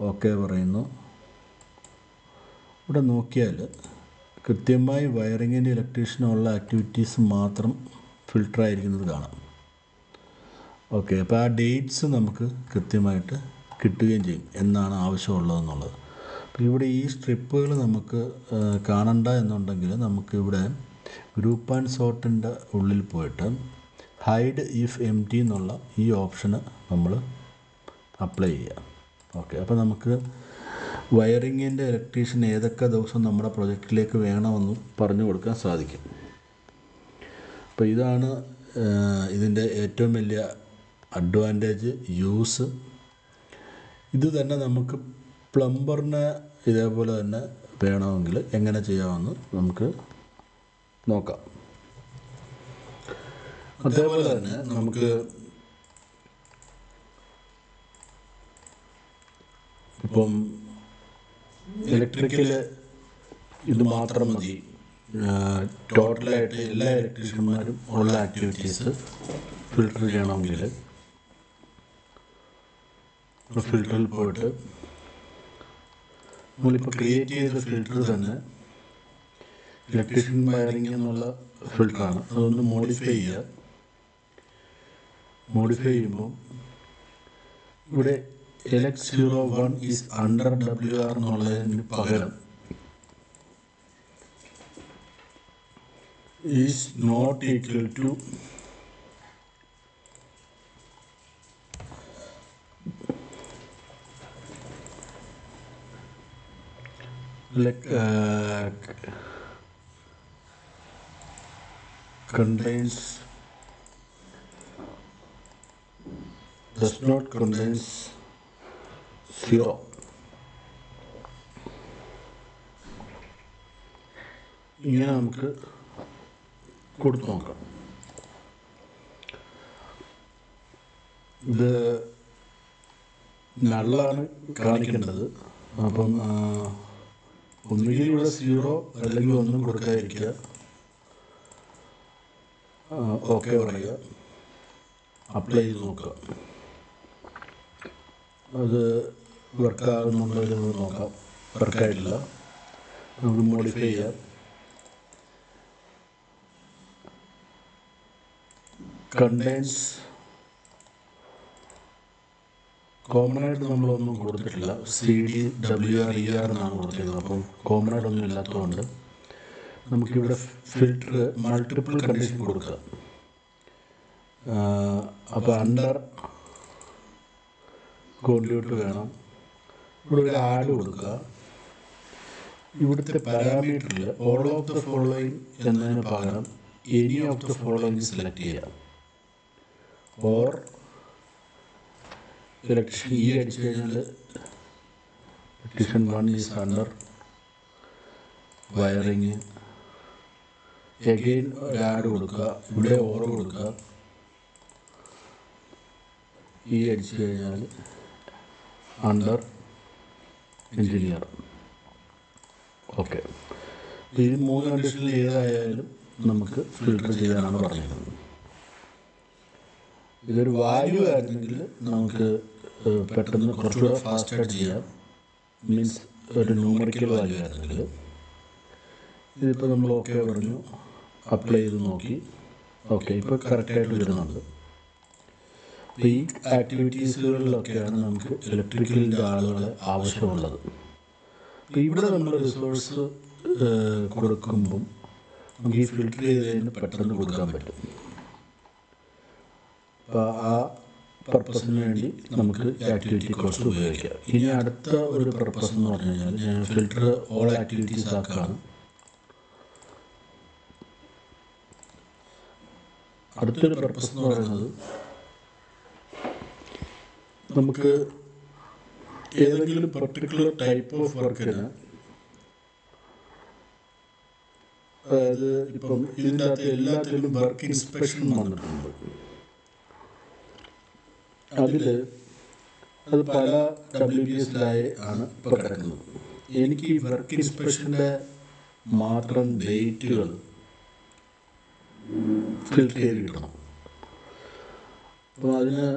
ഓക്കെ പറയുന്നു. ഇവിടെ നോക്കിയാൽ കൃത്യമായി വയറിങ്ങിൻ്റെ ഇലക്ട്രീഷ്യനുള്ള ആക്ടിവിറ്റീസ് മാത്രം ഫിൽട്ടർ ആയിരിക്കുന്നത് കാണാം. ഓക്കെ. അപ്പോൾ ആ ഡേറ്റ്സ് നമുക്ക് കൃത്യമായിട്ട് കിട്ടുകയും ചെയ്യും എന്നാണ് ആവശ്യമുള്ളതെന്നുള്ളത്. അപ്പോൾ ഇവിടെ ഈ സ്ട്രിപ്പുകൾ നമുക്ക് കാണണ്ട എന്നുണ്ടെങ്കിൽ നമുക്കിവിടെ ഗ്രൂപ്പ് ആൻഡ് സോർട്ടിൻ്റെ ഉള്ളിൽ പോയിട്ട് ഹൈഡ് ഇഫ് എം ടി എന്നുള്ള ഈ ഓപ്ഷന് നമ്മൾ അപ്ലൈ ചെയ്യുക. ഓക്കെ. അപ്പോൾ നമുക്ക് വയറിങ്ങിൻ്റെ ഇലക്ട്രീഷ്യൻ ഏതൊക്കെ ദിവസം നമ്മുടെ പ്രൊജക്റ്റിലേക്ക് വേണമെന്ന് പറഞ്ഞു കൊടുക്കാൻ സാധിക്കും. അപ്പോൾ ഇതാണ് ഇതിൻ്റെ ഏറ്റവും വലിയ അഡ്വാൻറ്റേജ്, യൂസ്. ഇത് തന്നെ നമുക്ക് പ്ലംബറിന് ഇതേപോലെ തന്നെ വേണമെങ്കിൽ എങ്ങനെ ചെയ്യാമെന്ന് നമുക്ക് നോക്കാം. അതേപോലെ തന്നെ നമുക്ക് ഇപ്പം ഇലക്ട്രിക്കൽ ഇത് മാത്രം മതി, ടോട്ടലായിട്ട് എല്ലാ ഇലക്ട്രീഷ്യന്മാരും ഉള്ള ആക്ടിവിറ്റീസ് ഫിൽട്ടർ ചെയ്യണമെങ്കിൽ ഫിൽട്ടറിൽ പോയിട്ട് നമ്മളിപ്പോൾ ക്രിയേറ്റ് ചെയ്ത ഫിൽട്ടർ തന്നെ ഇലക്ട്രീഷ്യൻ വയറിംഗ് എന്നുള്ള ഫിൽറ്ററാണ്. അതൊന്ന് മോഡിഫൈ ചെയ്യുക. മോഡിഫൈ ചെയ്യുമ്പോൾ ഇവിടെ LX01 ഈസ് അണ്ടർ WR എന്നുള്ളതിന് പകരം is not equal to contains does not contains 0. ഇങ്ങനെ നമുക്ക് കൊടുത്തു നോക്കാം. ഇത് നള്ളാണ് കാണിക്കേണ്ടത്. അപ്പം ഒന്നുകിൽ ഇവിടെ 0 അല്ലെങ്കിൽ ഒന്നും കൊടുക്കാതിരിക്കുക. ഓക്കെ പറയുക, അപ്ലൈ ചെയ്ത് നോക്കുക. അത് വർക്കാകുന്നുണ്ടോ എന്ന് നോക്കാം. വർക്കായിട്ടില്ല, നമുക്ക് മോഡിഫൈ ചെയ്യാം. കണ്ടെയ്ൻസ് കോമൺ ആയിട്ട് നമ്മളൊന്നും കൊടുത്തിട്ടില്ല. CDWRER എന്നാണ് കൊടുത്തിരുന്നത്. അപ്പം കോമൺ ആയിട്ടൊന്നും ഇല്ലാത്തതുകൊണ്ട് നമുക്കിവിടെ ഫിൽറ്റർ മൾട്ടിപ്പിൾ കണ്ടീഷൻ കൊടുക്കുക. അപ്പോൾ അണ്ടർ കോൺഡ്യൂട്ട് വേണം. ഇവിടെ ഒരു ആഡ് കൊടുക്കുക. ഇവിടുത്തെ പാരാമീറ്ററിൽ ഓൾ ഓഫ് ദ ഫോളോയിങ് എന്നതിന് പകരം any of the following select ചെയ്യാം. ഓർ ഇലക്ട്രീഷ്യൻ അടിച്ചു കഴിഞ്ഞാൽ electrician 1 is under wiring. Again ഒരു ആഡ് കൊടുക്കുക. ഇവിടെ ഓർ കൊടുക്കുക. അടിച്ചു കഴിഞ്ഞാൽ അണ്ടർ എഞ്ചിനീയർ. ഓക്കെ, ഈ 3 കണ്ടീഷനിൽ ഏതായാലും നമുക്ക് ഫിൽട്ടർ ചെയ്യാനാണ് പറഞ്ഞിരുന്നത്. ഇതൊരു വാല്യൂ ആയിരുന്നെങ്കിൽ നമുക്ക് പെട്ടെന്ന് കുറച്ചുകൂടെ ഫാസ്റ്റായിട്ട് ചെയ്യാം. മീൻസ് ഒരു ന്യൂമറിക്കൽ വാല്യൂ ആയിരുന്നെങ്കിൽ. ഇതിപ്പോൾ നമ്മൾ ഓക്കെ പറഞ്ഞു, അപ്ലൈ ചെയ്ത് നോക്കി. ഓക്കെ, ഇപ്പോൾ കറക്റ്റായിട്ട് വരുന്നുണ്ട്. അപ്പോൾ ഈ ആക്ടിവിറ്റീസുകളിലൊക്കെയാണ് നമുക്ക് ഇലക്ട്രിക്കലിൻ്റെ ആളുകളെ ആവശ്യമുള്ളത്. അപ്പോൾ ഇവിടെ നമ്മൾ റിസോഴ്സ് കൊടുക്കുമ്പം നമുക്ക് ഈ ഫിൽറ്റർ ചെയ്തതിന് പെട്ടെന്ന് കൊടുക്കാൻ പറ്റും. അപ്പോൾ ആ പർപ്പസിന് വേണ്ടി നമുക്ക് ആക്ടിവിറ്റി കോസ്റ്റ് ഉപയോഗിക്കാം. ഇനി അടുത്ത ഒരു പർപ്പസ് എന്ന് പറഞ്ഞു കഴിഞ്ഞാൽ ഞാൻ ഫിൽറ്റർ ഓൾ ആക്ടിവിറ്റീസ് ആക്കാണ്. അടുത്തൊരു പർപ്പസ് എന്ന് പറയുന്നത് നമുക്ക് ഏതെങ്കിലും പർട്ടിക്കുലർ ടൈപ്പ് ഓഫ് വർക്കിന്, അതായത് ഇപ്പം ഇതിൻ്റെ അകത്ത് എല്ലാത്തിലും വർക്ക് ഇൻസ്പെക്ഷൻ വന്നിട്ടുണ്ട്. അത് പല WBSലായി ആണ് ഇപ്പോൾ കിടക്കുന്നത്. എനിക്ക് ഈ വർക്ക് ഇൻസ്പെക്ഷൻ്റെ മാത്രം ഡേറ്റുകൾ ഫിൽറ്റർ ചെയ്ത് കിട്ടണം. അപ്പോൾ അതിന്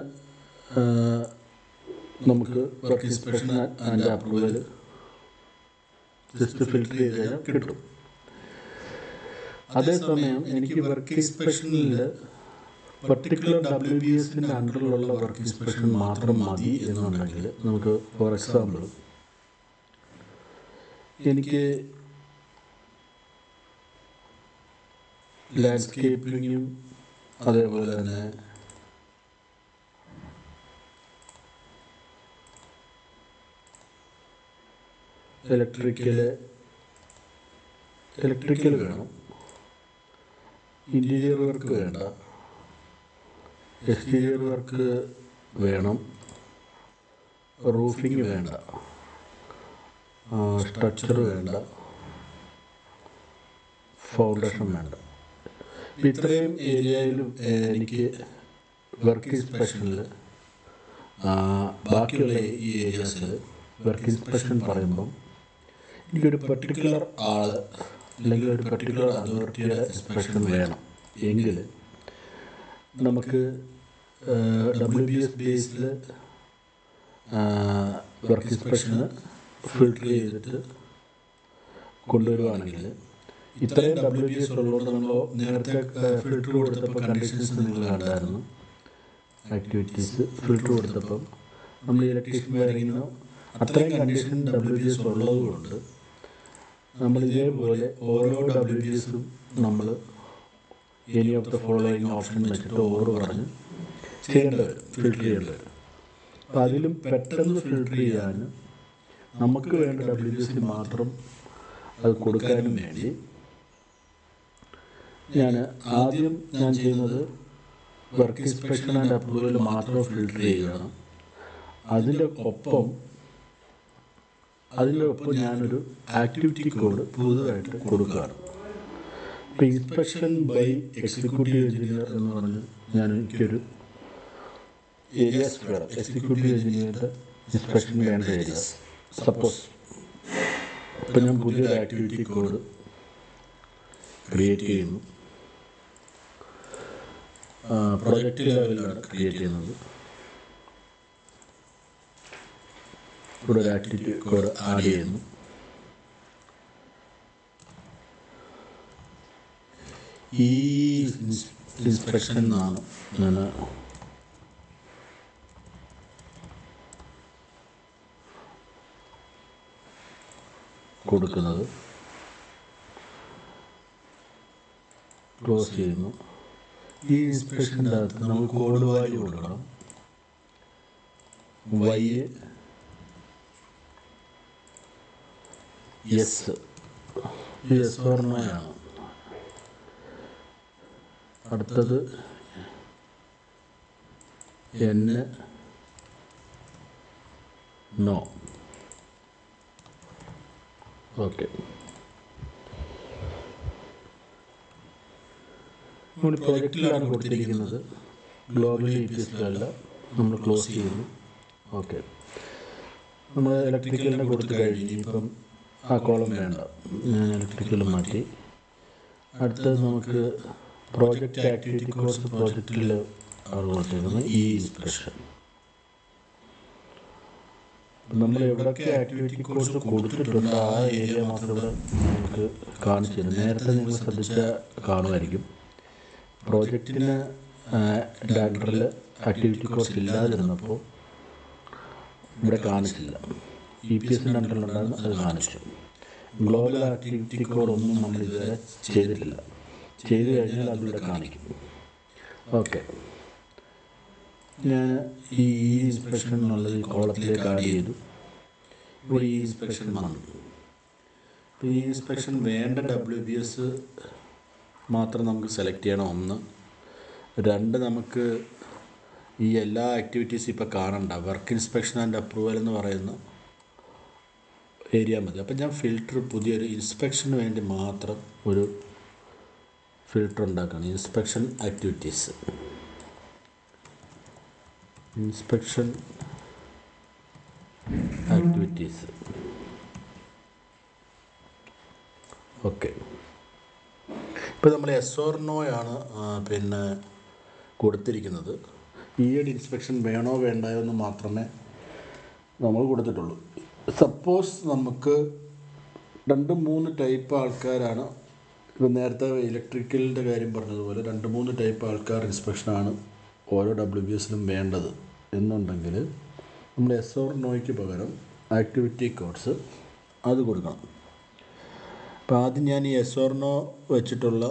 നമുക്ക് work inspection and approval just filter ചെയ്ത് കഴിഞ്ഞാൽ കിട്ടും. അതേസമയം എനിക്ക് വർക്ക് ഇൻസ്പെക്ഷനിൽ പർട്ടിക്കുലർ WBSൻ്റെ അണ്ടറിലുള്ള വർക്ക് ഇൻസ്പെക്ഷൻ മാത്രം മതി എന്നുണ്ടെങ്കിൽ നമുക്ക്, ഫോർ എക്സാമ്പിൾ, എനിക്ക് ലാൻഡ്സ്കേപ്പിങ്ങും അതേപോലെ തന്നെ ഇലക്ട്രിക്കൽ വേണം, ഇൻറ്റീരിയർ വർക്ക് വേണ്ട, എക്സ്റ്റീരിയർ വർക്ക് വേണം, റൂഫിങ് വേണ്ട, സ്ട്രക്ചർ വേണ്ട, ഫൗണ്ടേഷൻ വേണ്ട. ഇത്രയും ഏരിയയിലും എനിക്ക് വർക്ക് ഇൻസ്പെക്ഷനിൽ, ബാക്കിയുള്ള ഈ ഏരിയാസിൽ വർക്ക് ഇൻസ്പെക്ഷൻ പറയുമ്പം എനിക്കൊരു പർട്ടിക്കുലർ ആൾ അല്ലെങ്കിൽ ഒരു പർട്ടിക്കുലർ അതോറിറ്റിയുടെ ഇൻസ്പെക്ഷൻ വേണം എങ്കിൽ നമുക്ക് WBS ബേസിൽ വർക്ക് ഇൻസ്പെക്ഷന് ഫിൽട്ടർ ചെയ്തിട്ട് കൊണ്ടുവരുവാണെങ്കിൽ ഇത്രയും WBS ഉള്ളതുകൊണ്ട് നമ്മൾ നേരത്തെ ഫിൽറ്റർ കൊടുത്തപ്പോൾ കണ്ടീഷൻസ് നിങ്ങൾ കണ്ടായിരുന്നു. ആക്ടിവിറ്റീസ് ഫിൽറ്റർ കൊടുത്തപ്പം നമ്മൾ ഇലക്ട്രീഷ്യൻ വയറിങ്ങിനോ അത്രയും കണ്ടീഷൻ WBS ഉള്ളതുകൊണ്ട് നമ്മൾ ഇതേപോലെ ഓരോ WBSും നമ്മൾ any of the following option വെച്ചിട്ട് ഓരോ പറഞ്ഞ് ചെയ്യേണ്ടി വരും, ഫിൽറ്റർ ചെയ്യേണ്ടി വരും. അപ്പം അതിലും പെട്ടെന്ന് ഫിൽറ്റർ ചെയ്യാനും നമുക്ക് വേണ്ട WBS മാത്രം അത് കൊടുക്കാനും വേണ്ടി ആദ്യം ഞാൻ ചെയ്യുന്നത് വർക്ക് ഇൻസ്പെക്ഷൻ ആൻഡ് അപ്രൂവൽ മാത്രം ഫിൽറ്റർ ചെയ്യുകയാണ്. അതിൻ്റെ ഒപ്പം ഞാനൊരു ആക്ടിവിറ്റി കോഡ് പുതുതായിട്ട് കൊടുക്കുകയാണ്. ഇപ്പോൾ ഇൻസ്പെക്ഷൻ ബൈ എക്സിക്യൂട്ടീവ് എഞ്ചിനീയർ എന്ന് പറഞ്ഞ് എനിക്കൊരു ഏരിയാസ് വേണം. എക്സിക്യൂട്ടീവ് എഞ്ചിനീയറുടെ ഇൻസ്പെക്ഷൻ വേണ്ട ഏരിയാസ്. സപ്പോസ് ഇപ്പം ഞാൻ പുതിയൊരു ആക്ടിവിറ്റി കോഡ് ക്രിയേറ്റ് ചെയ്യുന്നു. പ്രൊജക്റ്റ് ലെവലിലാണ് ക്രിയേറ്റ് ചെയ്യുന്നത്. ഇവിടെ ഒരു ആക്ടിവിറ്റി കോഡ് ആഡ് ചെയ്യുന്നു. ഈ ഇൻസ്പെക്ഷൻ എന്നാണ് ഞാൻ കൊടുക്കുന്നത്. ക്ലോസ് ചെയ്യുന്നു. ഈ ഇൻസ്പെക്ഷൻ്റെ അകത്ത് നമുക്ക് കോഡ് വാല്യൂ കൊടുക്കണം. യെസ് ഓർ നോ ആണ്. അടുത്തത് നോ. ഓക്കെ. നമ്മൾ പ്രൊജക്റ്റിലാണ് കൊടുത്തിരിക്കുന്നത്, ഗ്ലോബൽ EPSലല്ല. നമ്മൾ ക്ലോസ് ചെയ്യുന്നു. ഓക്കെ. നമ്മൾ ഇലക്ട്രിക്കലിനെ കൊടുത്തു കഴിഞ്ഞ് ഇപ്പം ആ കോളം വേണ്ട, ഞാൻ ഇലക്ട്രിക്കൽ മാറ്റി. അടുത്തത് നമുക്ക് പ്രോജക്റ്റ് ആക്ടിവിറ്റി കോഴ്സ് പ്രോജക്റ്റിൽ ആണ് കൊടുത്തിരിക്കുന്നത് ഈ ഇൻസ്പെക്ഷൻ. നമ്മൾ എവിടെയൊക്കെ ആക്ടിവിറ്റി കോഴ്സ് കൊടുത്തിട്ടുണ്ട് ആ ഏരിയ മാത്രം ഇവിടെ നമുക്ക് കാണിച്ചു തരും. നേരത്തെ നിങ്ങൾ ശ്രദ്ധിച്ച കാണുമായിരിക്കും, പ്രോജക്റ്റിന് ഡയറക്ടറിൽ ആക്ടിവിറ്റി കോഴ്സ് ഇല്ലാതിരുന്നപ്പോൾ ഇവിടെ കാണിച്ചില്ല. EPSൻ്റെ അണ്ടറിലുണ്ടായിരുന്നു, അത് കാണിച്ചു. ഗ്ലോബൽ ആക്ടിവിറ്റി കോഡൊന്നും നമ്മൾ ഇതുവരെ ചെയ്തിട്ടില്ല. ചെയ്തു കഴിഞ്ഞാൽ അതിവിടെ കാണിക്കും. ഓക്കെ. ഞാൻ ഈ ഇൻസ്പെക്ഷൻ എന്നുള്ളത് ഈ കോളത്തിലേക്ക് ആഡ് ചെയ്തു. ഇവിടെ ഈ ഇൻസ്പെക്ഷൻ വന്നു. അപ്പോൾ ഈ ഇൻസ്പെക്ഷൻ വേണ്ട WBS മാത്രം നമുക്ക് സെലക്ട് ചെയ്യണം. 1. 2, നമുക്ക് ഈ എല്ലാ ആക്ടിവിറ്റീസും ഇപ്പോൾ കാണണ്ട. വർക്ക് ഇൻസ്പെക്ഷൻ ആൻഡ് അപ്രൂവൽ എന്ന് പറയുന്ന ഏരിയ മതി. അപ്പം ഞാൻ ഫിൽറ്റർ പുതിയൊരു ഇൻസ്പെക്ഷന് വേണ്ടി മാത്രം ഒരു ഫിൽറ്റർ ഉണ്ടാക്കുകയാണ്. Inspection activities. ഓക്കെ. ഇപ്പോൾ നമ്മൾ യെസ് ഓർ നോ ആണ് കൊടുത്തിരിക്കുന്നത്. ഈയൊരു ഇൻസ്പെക്ഷൻ വേണോ വേണ്ടായോ എന്ന് മാത്രമേ നമ്മൾ കൊടുത്തിട്ടുള്ളൂ. സപ്പോസ് നമുക്ക് 2-3 ടൈപ്പ് ആൾക്കാരാണ്, ഇപ്പം നേരത്തെ ഇലക്ട്രിക്കലിൻ്റെ കാര്യം പറഞ്ഞതുപോലെ 2-3 ടൈപ്പ് ആൾക്കാർ ഇൻസ്പെക്ഷനാണ് ഓരോ WBSലും വേണ്ടത് എന്നുണ്ടെങ്കിൽ നമ്മൾ യെസ് ഓർ നോയ്ക്ക് പകരം ആക്ടിവിറ്റി കോഡ്സ് അത് കൊടുക്കണം. അപ്പോൾ ആദ്യം ഞാൻ ഈ യെസ് ഓർ നോ വെച്ചിട്ടുള്ള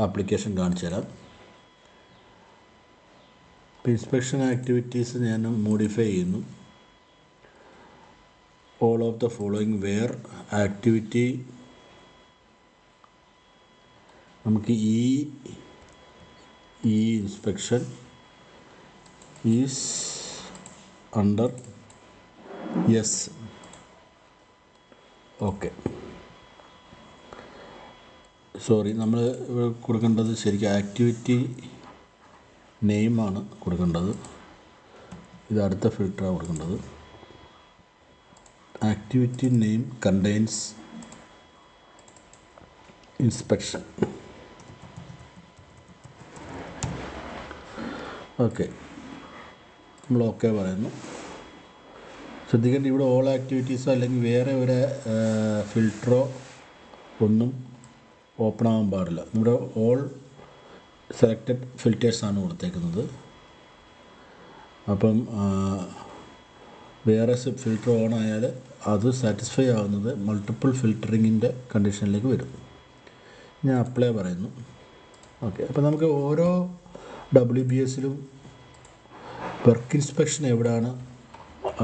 ആപ്ലിക്കേഷൻ കാണിച്ചു തരാം. ഇപ്പോൾ ഇൻസ്പെക്ഷൻ ആക്ടിവിറ്റീസ് ഞാൻ മോഡിഫൈ ചെയ്യുന്നു. All of the following where activity നമുക്ക് ഈ inspection is under yes. Okay. Sorry, നമ്മൾ കൊടുക്കേണ്ടത് ശരിക്കും ആക്ടിവിറ്റി നെയിമാണ് കൊടുക്കേണ്ടത്. ഇത് അടുത്ത ഫിൽറ്ററാണ് കൊടുക്കേണ്ടത്. Activity name contains inspection. Okay. നമ്മൾ ഓക്കെ പറയുന്നു. ശ്രദ്ധിക്കേണ്ട, ഇവിടെ ഓൾ ആക്ടിവിറ്റീസോ അല്ലെങ്കിൽ വേറെ ഒരു ഫിൽറ്ററോ ഒന്നും ഓപ്പൺ ആകാൻ പാടില്ല. നമ്മുടെ ഓൾ സെലക്റ്റഡ് ഫിൽറ്റേഴ്സാണ് കൊടുത്തേക്കുന്നത്. അപ്പം വേറെ ഫിൽറ്റർ ഓൺ ആയാൽ അത് സാറ്റിസ്ഫൈ ആവുന്നത് മൾട്ടിപ്പിൾ ഫിൽറ്ററിങ്ങിൻ്റെ കണ്ടീഷനിലേക്ക് വരും. ഞാൻ അപ്ലൈ പറയുന്നു. ഓക്കെ, അപ്പോൾ നമുക്ക് ഓരോ WBSലും വർക്ക് ഇൻസ്പെക്ഷൻ എവിടെയാണ്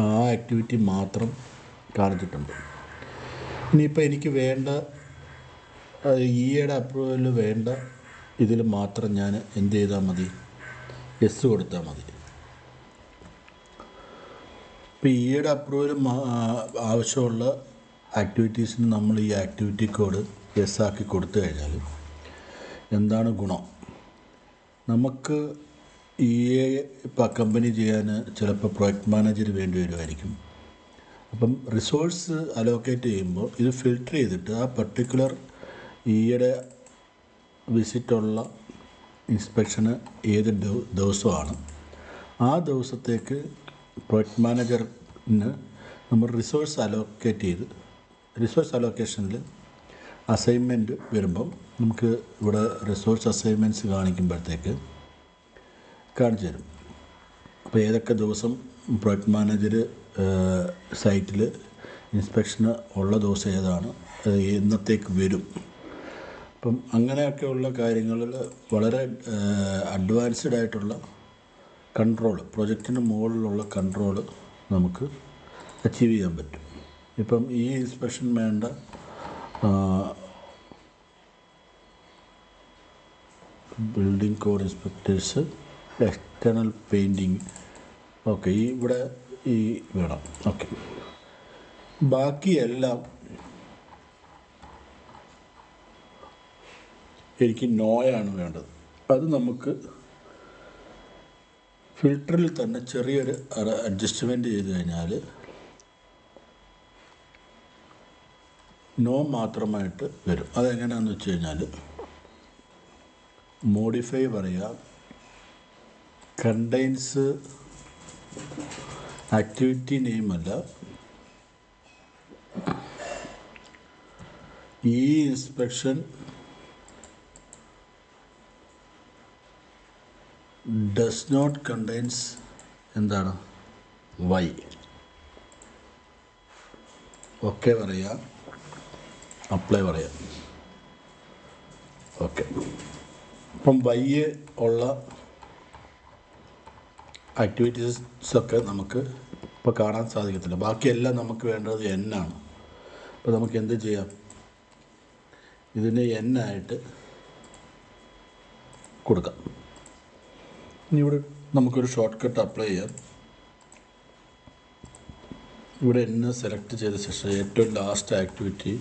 ആ ആക്ടിവിറ്റി മാത്രം കാണിച്ചിട്ടുണ്ട്. ഇനിയിപ്പോൾ എനിക്ക് വേണ്ട EAയുടെ അപ്രൂവൽ വേണ്ട ഇതിൽ മാത്രം ഞാൻ എന്ത് ചെയ്താൽ മതി, യെസ് കൊടുത്താൽ മതി. ഇപ്പോൾ EAയുടെ അപ്രൂവൽ ആവശ്യമുള്ള ആക്ടിവിറ്റീസിന് നമ്മൾ ഈ ആക്ടിവിറ്റി കോഡ് യെസ് ആക്കി കൊടുത്തു കഴിഞ്ഞാൽ എന്താണ് ഗുണം? നമുക്ക് EA ഇപ്പോൾ അക്കമ്പനി ചെയ്യാൻ ചിലപ്പോൾ പ്രൊജക്റ്റ് മാനേജർ വേണ്ടി വരുമായിരിക്കും. അപ്പം റിസോഴ്സ് അലോക്കേറ്റ് ചെയ്യുമ്പോൾ ഇത് ഫിൽട്ടർ ചെയ്തിട്ട് ആ പർട്ടിക്കുലർ EAയുടെ വിസിറ്റുള്ള ഇൻസ്പെക്ഷന് ഏത് ദിവസമാണ് ആ ദിവസത്തേക്ക് പ്രൊജക്റ്റ് മാനേജറിന് നമ്മൾ റിസോഴ്സ് അലോക്കേറ്റ് ചെയ്ത് റിസോഴ്സ് അലോക്കേഷനിൽ അസൈൻമെൻറ്റ് വരുമ്പം നമുക്ക് ഇവിടെ റിസോഴ്സ് അസൈൻമെൻറ്റ്സ് കാണിക്കുമ്പോഴത്തേക്ക് കാണിച്ചു തരും. അപ്പോൾ ഏതൊക്കെ ദിവസം പ്രൊജക്റ്റ് മാനേജർ സൈറ്റിൽ ഇൻസ്പെക്ഷന് ഉള്ള ദിവസം ഏതാണ്, എന്നത്തേക്ക് വരും. അപ്പം അങ്ങനെയൊക്കെയുള്ള കാര്യങ്ങളിൽ വളരെ അഡ്വാൻസ്ഡ് ആയിട്ടുള്ള കൺട്രോൾ, പ്രൊജക്റ്റിന് മുകളിലുള്ള കൺട്രോൾ നമുക്ക് അച്ചീവ് ചെയ്യാൻ പറ്റും. ഇപ്പം ഈ ഇൻസ്പെക്ഷൻ വേണ്ട building code inspectors, external painting, okay, ഇവിടെ ഈ വേണം. ഓക്കെ, ബാക്കിയെല്ലാം എനിക്ക് നോയാണ് വേണ്ടത്. അത് നമുക്ക് ഫിൽറ്ററിൽ തന്നെ ചെറിയൊരു അഡ്ജസ്റ്റ്മെൻറ്റ് ചെയ്ത് കഴിഞ്ഞാൽ നോ മാത്രമായിട്ട് വരും. അതെങ്ങനെയാണെന്ന് വെച്ച് കഴിഞ്ഞാൽ മോഡിഫൈ പറയാം, കണ്ടെയ്ൻസ് ആക്ടിവിറ്റി നെയിമല്ല, ഈ ഇൻസ്പെക്ഷൻ ഡസ് നോട്ട് കണ്ടെയ്ൻസ് എന്താണ് വൈ. ഓക്കെ പറയാം, അപ്ലൈ പറയാം. ഓക്കെ, അപ്പം വൈ ഉള്ള ആക്ടിവിറ്റീസൊക്കെ നമുക്ക് ഇപ്പോൾ കാണാൻ സാധിക്കത്തില്ല. ബാക്കിയെല്ലാം നമുക്ക് വേണ്ടത് N ആണ്. അപ്പോൾ നമുക്ക് എന്ത് ചെയ്യാം, ഇതിന് N ആയിട്ട് കൊടുക്കാം. ഇനി ഇവിടെ നമുക്കൊരു ഷോർട്ട് കട്ട് അപ്ലൈ ചെയ്യാം. ഇവിടെ N സെലക്ട് ചെയ്ത ശേഷം ഏറ്റവും ലാസ്റ്റ് ആക്ടിവിറ്റി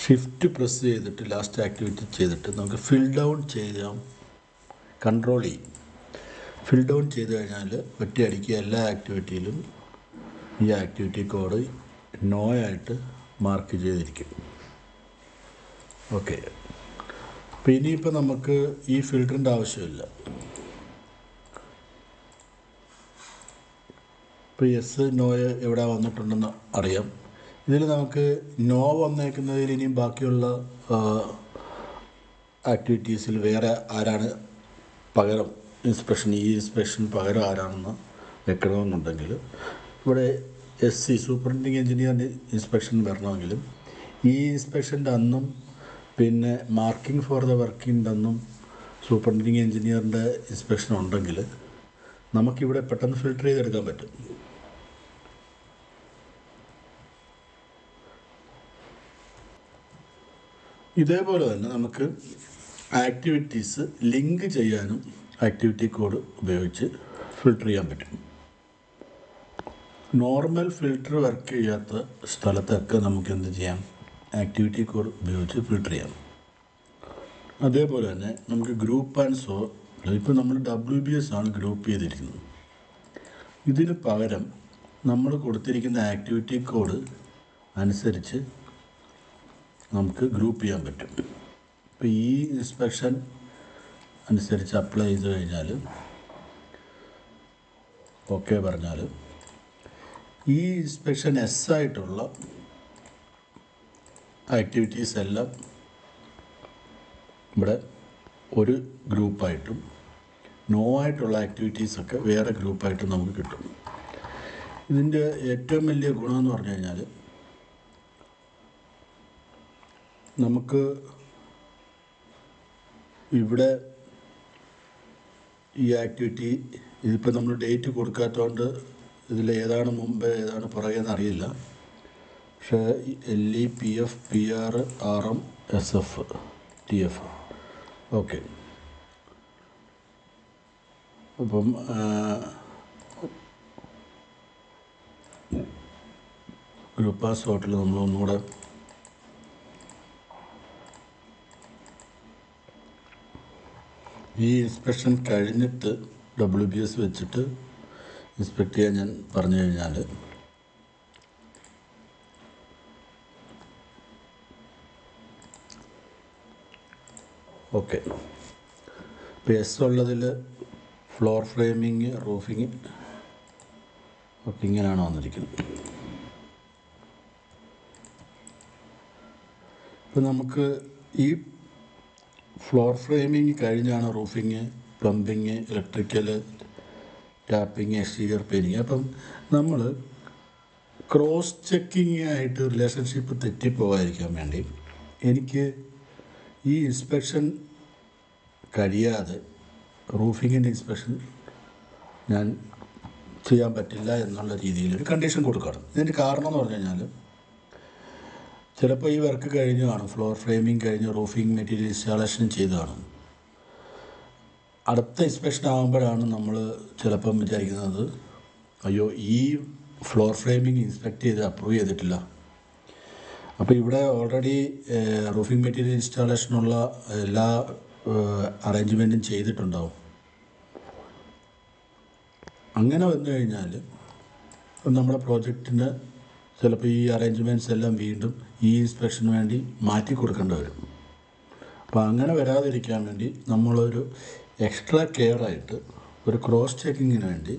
ഷിഫ്റ്റ് പ്രസ് ചെയ്തിട്ട് ലാസ്റ്റ് ആക്ടിവിറ്റി ചെയ്തിട്ട് നമുക്ക് ഫിൽ ഡൗൺ ചെയ്യാം. കൺട്രോൾ ചെയ്യും. ഫിൽ ഡൗൺ ചെയ്ത് കഴിഞ്ഞാൽ ഒറ്റയടിക്ക് എല്ലാ ആക്ടിവിറ്റിയിലും ഈ ആക്ടിവിറ്റി കോഡ് നോ ആയിട്ട് മാർക്ക് ചെയ്തിരിക്കും. ഓക്കെ, അപ്പോൾ ഇനിയിപ്പോൾ നമുക്ക് ഈ ഫിൽറ്ററിൻ്റെ ആവശ്യമില്ല. ഇപ്പോൾ യെസ് നോ എവിടെ വന്നിട്ടുണ്ടെന്ന് അറിയാം. ഇതിൽ നമുക്ക് നോ വന്നേക്കുന്നതിൽ ഇനിയും ബാക്കിയുള്ള ആക്ടിവിറ്റീസിൽ വേറെ ആരാണ് പകരം ഇൻസ്പെക്ഷൻ, ഈ ഇൻസ്പെക്ഷൻ പകരം ആരാണെന്ന് വെക്കണമെന്നുണ്ടെങ്കിൽ ഇവിടെ SC സൂപ്പറിൻഡിങ് എഞ്ചിനീയറിൻ്റെ ഇൻസ്പെക്ഷൻ വരണമെങ്കിലും ഈ ഇൻസ്പെക്ഷൻ്റെ അന്നും പിന്നെ മാർക്കിംഗ് ഫോർ ദ വർക്കിൻ്റെ അന്നും സൂപ്പറിൻഡിങ് എഞ്ചിനീയറിൻ്റെ ഇൻസ്പെക്ഷൻ ഉണ്ടെങ്കിൽ നമുക്കിവിടെ പെട്ടെന്ന് ഫിൽട്ടർ ചെയ്തെടുക്കാൻ പറ്റും. ഇതേപോലെ തന്നെ നമുക്ക് ആക്ടിവിറ്റീസ് ലിങ്ക് ചെയ്യാനും ആക്ടിവിറ്റി കോഡ് ഉപയോഗിച്ച് ഫിൽട്ടർ ചെയ്യാൻ പറ്റും. നോർമൽ ഫിൽട്ടർ വർക്ക് ചെയ്യാത്ത സ്ഥലത്തൊക്കെ നമുക്ക് എന്ത് ചെയ്യാം, ആക്ടിവിറ്റി കോഡ് ഉപയോഗിച്ച് ഫിൽട്ടർ ചെയ്യാം. അതേപോലെ തന്നെ നമുക്ക് ഗ്രൂപ്പ് ആൻഡ് ഇപ്പോൾ നമ്മൾ WBS ആണ് ഗ്രൂപ്പ് ചെയ്തിരിക്കുന്നത്. ഇതിന് പകരം നമ്മൾ കൊടുത്തിരിക്കുന്ന ആക്ടിവിറ്റി കോഡ് അനുസരിച്ച് നമുക്ക് ഗ്രൂപ്പ് ചെയ്യാൻ പറ്റും. ഇപ്പോൾ ഈ ഇൻസ്പെക്ഷൻ അനുസരിച്ച് അപ്ലൈ ചെയ്ത് കഴിഞ്ഞാൽ ഓക്കെ പറഞ്ഞാൽ ഈ ഇൻസ്പെക്ഷൻ ആയിട്ടുള്ള ആക്ടിവിറ്റീസ് എല്ലാം ഇവിടെ ഒരു ഗ്രൂപ്പായിട്ടും നോ ആയിട്ടുള്ള ആക്ടിവിറ്റീസൊക്കെ വേറെ ഗ്രൂപ്പായിട്ടും നമുക്ക് കിട്ടും. ഇതിൻ്റെ ഏറ്റവും വലിയ ഗുണമെന്ന് പറഞ്ഞു കഴിഞ്ഞാൽ നമുക്ക് ഇവിടെ ഈ ആക്ടിവിറ്റി ഇതിപ്പോൾ നമ്മൾ ഡേറ്റ് കൊടുക്കാത്തതുകൊണ്ട് ഇതിൽ ഏതാണ് മുമ്പ് ഏതാണ് പുറകെന്ന് അറിയില്ല. പക്ഷേ LE PF PR RM SF TF okay. അപ്പം ഗ്രൂപ്പ് ആ സ്ലോട്ടിൽ നമ്മൾ ഒന്നുകൂടെ ഈ ഇൻസ്പെക്ഷൻ കഴിഞ്ഞിട്ട് WBS വെച്ചിട്ട് ഇൻസ്പെക്ട് ചെയ്യാൻ ഞാൻ പറഞ്ഞു കഴിഞ്ഞാൽ ഓക്കെ. ഇപ്പോൾ എസ് ഉള്ളതിൽ ഫ്ലോർ ഫ്രെയിമിങ് റൂഫിങ് ഒക്കെ ഇങ്ങനെയാണ് വന്നിരിക്കുന്നത്. ഇപ്പം നമുക്ക് ഈ ഫ്ലോർ ഫ്രെയിമിങ് കഴിഞ്ഞാണ് roofing, plumbing, electrical, tapping, exterior painting. അപ്പം നമ്മൾ ക്രോസ് ചെക്കിങ് ആയിട്ട് റിലേഷൻഷിപ്പ് തെറ്റിപ്പോകാതിരിക്കാൻ വേണ്ടി എനിക്ക് ഈ ഇൻസ്പെക്ഷൻ കഴിയാതെ റൂഫിങ്ങിൻ്റെ ഇൻസ്പെക്ഷൻ ഞാൻ ചെയ്യാൻ പറ്റില്ല എന്നുള്ള രീതിയിലൊരു കണ്ടീഷൻ കൊടുക്കണം. ഇതിൻ്റെ കാരണം എന്ന് പറഞ്ഞു കഴിഞ്ഞാൽ ചിലപ്പോൾ ഈ വർക്ക് കഴിഞ്ഞ് കാണും, ഫ്ലോർ ഫ്രെയിമിങ് കഴിഞ്ഞ് റൂഫിങ് മെറ്റീരിയൽ ഇൻസ്റ്റാളേഷൻ ചെയ്ത് കാണും. അടുത്ത ഇൻസ്പെക്ഷൻ ആകുമ്പോഴാണ് നമ്മൾ ചിലപ്പം വിചാരിക്കുന്നത് അയ്യോ ഈ ഫ്ലോർ ഫ്രെയിമിങ് ഇൻസ്പെക്ട് ചെയ്ത് അപ്രൂവ് ചെയ്തിട്ടില്ല. അപ്പോൾ ഇവിടെ ഓൾറെഡി റൂഫിങ് മെറ്റീരിയൽ ഇൻസ്റ്റാളേഷനുള്ള എല്ലാ അറേഞ്ച്മെൻറ്റും ചെയ്തിട്ടുണ്ടാവും. അങ്ങനെ വന്നു കഴിഞ്ഞാൽ നമ്മുടെ പ്രോജക്റ്റിന് ചിലപ്പോൾ ഈ അറേഞ്ച്മെൻറ്റ്സ് എല്ലാം വീണ്ടും ഈ ഇൻസ്പെക്ഷന് വേണ്ടി മാറ്റി കൊടുക്കേണ്ടി വരും. അപ്പോൾ അങ്ങനെ വരാതിരിക്കാൻ വേണ്ടി നമ്മളൊരു എക്സ്ട്രാ കെയർ ആയിട്ട് ഒരു ക്രോസ് ചെക്കിങ്ങിന് വേണ്ടി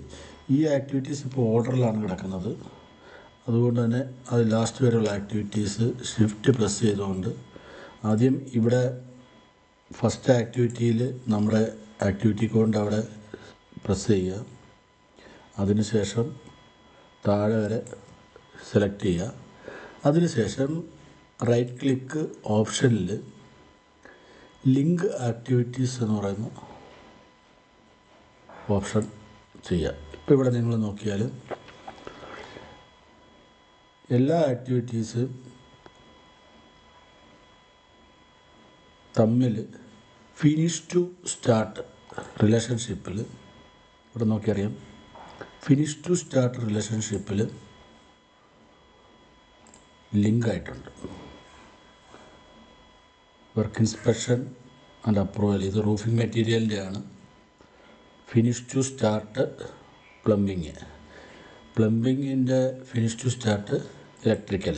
ഈ ആക്ടിവിറ്റീസ് ഇപ്പോൾ ഓർഡറിലാണ് കിടക്കുന്നത്. അതുകൊണ്ട് തന്നെ അത് ലാസ്റ്റ് വരെയുള്ള ആക്ടിവിറ്റീസ് ഷിഫ്റ്റ് പ്രസ് ചെയ്തുകൊണ്ട് ആദ്യം ഇവിടെ ഫസ്റ്റ് ആക്ടിവിറ്റിയിൽ നമ്മുടെ ആക്ടിവിറ്റി കോഡ് അവിടെ പ്രസ് ചെയ്യുക. അതിനുശേഷം താഴെ വരെ സെലക്ട് ചെയ്യുക. അതിനുശേഷം റൈറ്റ് ക്ലിക്ക് ഓപ്ഷനിൽ ലിങ്ക് ആക്ടിവിറ്റീസ് എന്ന് പറയുന്ന ഓപ്ഷൻ ചെയ്യുക. ഇപ്പോൾ ഇവിടെ നിങ്ങൾ നോക്കിയാൽ എല്ലാ ആക്ടിവിറ്റീസ് തമ്മിൽ ഫിനിഷ് ടു സ്റ്റാർട്ട് റിലേഷൻഷിപ്പിൽ ഇവിടെ നോക്കിയറിയാം. ഫിനിഷ് ടു സ്റ്റാർട്ട് റിലേഷൻഷിപ്പിൽ ലിങ്ക് ആയിട്ടുണ്ട്. വർക്ക് ഇൻസ്പെക്ഷൻ ആൻഡ് അപ്രൂവൽ ഇത് റൂഫിംഗ് മെറ്റീരിയലിൻ്റെ ആണ്. ഫിനിഷ് ടു സ്റ്റാർട്ട് പ്ലംബിങ്ങിൻ്റെ ഫിനിഷ് ടു സ്റ്റാർട്ട് ഇലക്ട്രിക്കൽ.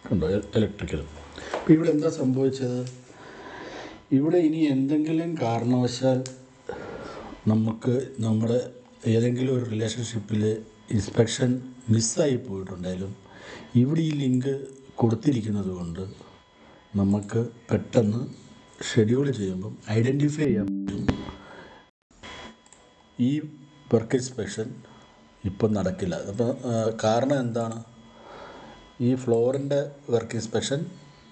കണ്ടോ ഇലക്ട്രിക്കൽ. അപ്പോൾ ഇവിടെ എന്താ സംഭവിച്ചത്? ഇവിടെ ഇനി എന്തെങ്കിലും കാരണവശാൽ നമുക്ക് നമ്മുടെ ഏതെങ്കിലും ഒരു റിലേഷൻഷിപ്പിൽ ഇൻസ്പെക്ഷൻ മിസ്സായി പോയിട്ടുണ്ടെങ്കിലും ഇവിടെ ഈ ലിങ്ക് കൊടുത്തിരിക്കുന്നത് കൊണ്ട് നമുക്ക് പെട്ടെന്ന് ഷെഡ്യൂൾ ചെയ്യുമ്പം ഐഡൻറ്റിഫൈ ചെയ്യാൻ പറ്റും ഈ വർക്ക് ഇൻസ്പെക്ഷൻ ഇപ്പം നടക്കില്ല. അപ്പോൾ കാരണം എന്താണ്? ഈ ഫ്ലോറിൻ്റെ വർക്ക് ഇൻസ്പെക്ഷൻ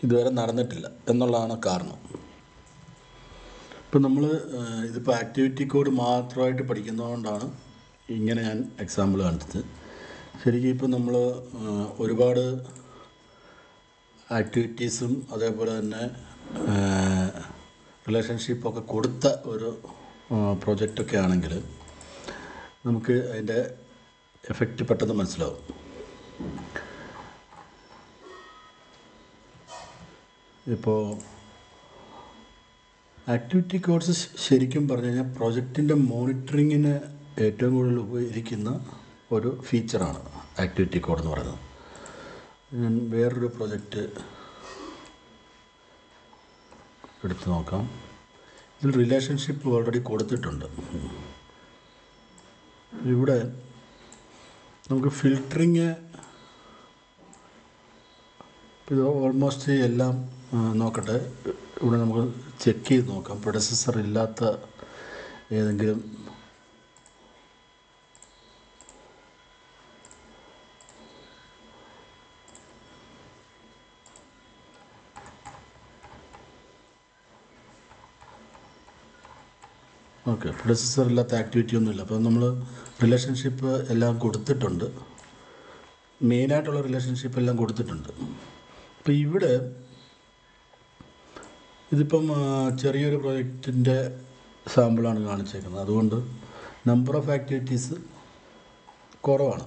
ഇതുവരെ നടന്നിട്ടില്ല എന്നുള്ളതാണ് കാരണം. ഇപ്പം നമ്മൾ ഇതിപ്പോൾ ആക്ടിവിറ്റി കോഡ് മാത്രമായിട്ട് പഠിക്കുന്നതുകൊണ്ടാണ് ഇങ്ങനെ ഞാൻ എക്സാമ്പിൾ കാണിച്ചത്. ശരിക്കും ഇപ്പം നമ്മൾ ഒരുപാട് ആക്ടിവിറ്റീസും അതേപോലെ തന്നെ റിലേഷൻഷിപ്പൊക്കെ കൊടുത്ത ഒരു പ്രോജക്റ്റൊക്കെ ആണെങ്കിൽ നമുക്ക് അതിൻ്റെ എഫക്റ്റ് പെട്ടെന്ന് മനസ്സിലാവും. ഇപ്പോൾ ആക്ടിവിറ്റി കോഡ്സ് ശരിക്കും പറഞ്ഞു കഴിഞ്ഞാൽ പ്രോജക്റ്റിൻ്റെ മോണിറ്ററിങ്ങിന് ഏറ്റവും കൂടുതൽ ഉപകരിക്കുന്ന ഒരു ഫീച്ചറാണ് ആക്ടിവിറ്റി കോഡ് എന്ന് പറയുന്നത്. ഞാൻ വേറൊരു പ്രോജക്റ്റ് എടുത്ത് നോക്കാം. ഇതിൽ റിലേഷൻഷിപ്പ് ഓൾറെഡി കൊടുത്തിട്ടുണ്ട്. ഇവിടെ നമുക്ക് ഫിൽറ്ററിങ് ഇത് ഓൾമോസ്റ്റ് എല്ലാം നോക്കട്ടെ. ഇവിടെ നമുക്ക് ചെക്ക് ചെയ്ത് നോക്കാം. പ്രെഡെസസർ ഇല്ലാത്ത ഏതെങ്കിലും ഓക്കെ, പ്രെഡെസസർ ഇല്ലാത്ത ആക്ടിവിറ്റി ഒന്നുമില്ല. അപ്പോൾ നമ്മൾ റിലേഷൻഷിപ്പ് എല്ലാം കൊടുത്തിട്ടുണ്ട്, മെയിനായിട്ടുള്ള റിലേഷൻഷിപ്പ് എല്ലാം കൊടുത്തിട്ടുണ്ട്. അപ്പോൾ ഇവിടെ ഇതിപ്പം ചെറിയൊരു പ്രോജക്റ്റിൻ്റെ സാമ്പിളാണ് കാണിച്ചേക്കുന്നത്, അതുകൊണ്ട് നമ്പർ ഓഫ് ആക്ടിവിറ്റീസ് കുറവാണ്.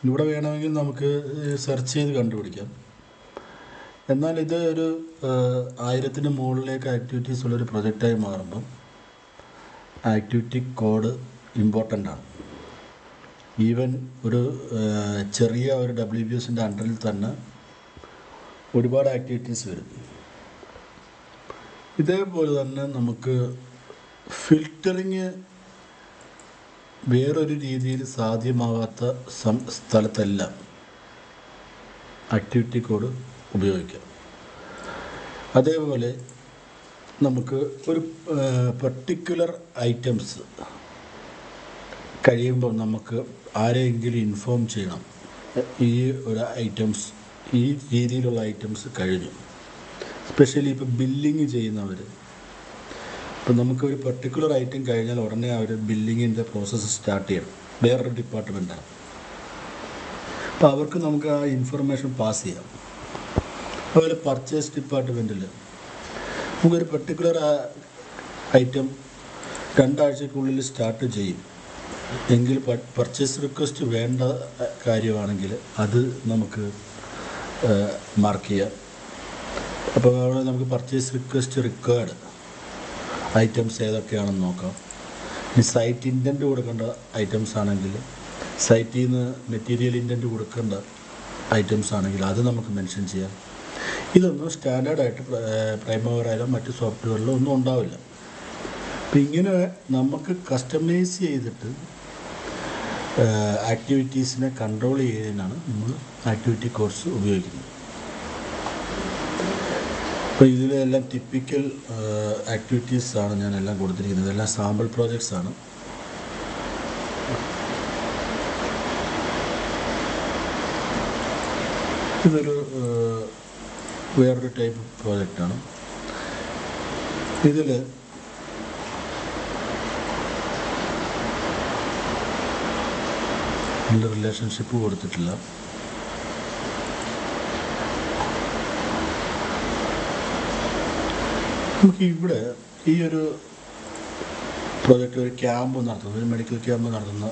ഇവിടെ വേണമെങ്കിൽ നമുക്ക് സെർച്ച് ചെയ്ത് കണ്ടുപിടിക്കാം. എന്നാൽ ഇത് ഒരു 1000-ന് മുകളിലേക്ക് ആക്ടിവിറ്റീസ് ഉള്ളൊരു പ്രൊജക്റ്റായി മാറുമ്പം ആക്ടിവിറ്റി കോഡ് ഇമ്പോർട്ടൻ്റ് ആണ്. ഈവൻ ഒരു ചെറിയ ഒരു WBSൻ്റെ അണ്ടറിൽ തന്നെ ഒരുപാട് ആക്ടിവിറ്റീസ് വരും. ഇതേപോലെ തന്നെ നമുക്ക് ഫിൽറ്ററിങ് വേറൊരു രീതിയിൽ സാധ്യമാകാത്ത സ്ഥലത്തെല്ലാം ആക്ടിവിറ്റി കോഡ് ഉപയോഗിക്കാം. അതേപോലെ നമുക്ക് ഒരു പർട്ടിക്കുലർ ഐറ്റംസ് കഴിയുമ്പോൾ നമുക്ക് ആരെയെങ്കിലും ഇൻഫോം ചെയ്യണം, ഈ ഒരു ഐറ്റംസ്, ഈ രീതിയിലുള്ള ഐറ്റംസ് കഴിഞ്ഞു. സ്പെഷ്യലി ഇപ്പോൾ ബില്ലിങ് ചെയ്യുന്നവർ, ഇപ്പം നമുക്കൊരു പർട്ടിക്കുലർ ഐറ്റം കഴിഞ്ഞാൽ ഉടനെ അവർ ബില്ലിങ്ങിൻ്റെ പ്രോസസ്സ് സ്റ്റാർട്ട് ചെയ്യണം, വേറൊരു ഡിപ്പാർട്ട്മെൻറ്റാണ്. അപ്പോൾ അവർക്ക് നമുക്ക് ആ ഇൻഫർമേഷൻ പാസ് ചെയ്യാം. അതുപോലെ പർച്ചേസ് ഡിപ്പാർട്ട്മെൻറ്റിൽ നമുക്കൊരു പർട്ടിക്കുലർ ഐറ്റം 2 ആഴ്ചക്കുള്ളിൽ സ്റ്റാർട്ട് ചെയ്യും എങ്കിൽ പർച്ചേസ് റിക്വസ്റ്റ് വേണ്ട കാര്യമാണെങ്കിൽ അത് നമുക്ക് മാർക്ക് ചെയ്യാം. അപ്പോൾ അവിടെ നമുക്ക് പർച്ചേസ് റിക്വസ്റ്റ് റിക്വയർഡ് ഐറ്റംസ് ഏതൊക്കെയാണെന്ന് നോക്കാം. ഇനി സൈറ്റ് ഇൻറ്റൻറ്റ് കൊടുക്കേണ്ട ഐറ്റംസ് ആണെങ്കിൽ, സൈറ്റിൽ നിന്ന് മെറ്റീരിയൽ ഇൻറ്റൻറ്റ് കൊടുക്കേണ്ട ഐറ്റംസ് ആണെങ്കിൽ അത് നമുക്ക് മെൻഷൻ ചെയ്യാം. ഇതൊന്നും സ്റ്റാൻഡേർഡായിട്ട് പ്രൈമറിയിലോ മറ്റ് സോഫ്റ്റ്വെയറിലോ ഒന്നും ഉണ്ടാവില്ല. അപ്പം ഇങ്ങനെ നമുക്ക് കസ്റ്റമൈസ് ചെയ്തിട്ട് ആക്ടിവിറ്റീസിനെ കൺട്രോൾ ചെയ്യുന്നതിനാണ് നമ്മൾ ആക്ടിവിറ്റി കോഡ്സ് ഉപയോഗിക്കുന്നത്. അപ്പോൾ ഇതിലെല്ലാം ടിപ്പിക്കൽ ആക്ടിവിറ്റീസാണ് ഞാനെല്ലാം കൊടുത്തിരിക്കുന്നത്. ഇതെല്ലാം സാമ്പിൾ പ്രോജക്ട്സ് ആണ്. ഇതൊരു വേറൊരു ടൈപ്പ് പ്രോജക്റ്റാണ്. ഇതിൽ റിലേഷൻഷിപ്പ് കൊടുത്തിട്ടില്ല. നമുക്ക് ഇവിടെ ഈ ഒരു പ്രോജക്റ്റ് ഒരു ക്യാമ്പ് നടത്തുന്നത്, ഒരു മെഡിക്കൽ ക്യാമ്പ് നടത്തുന്ന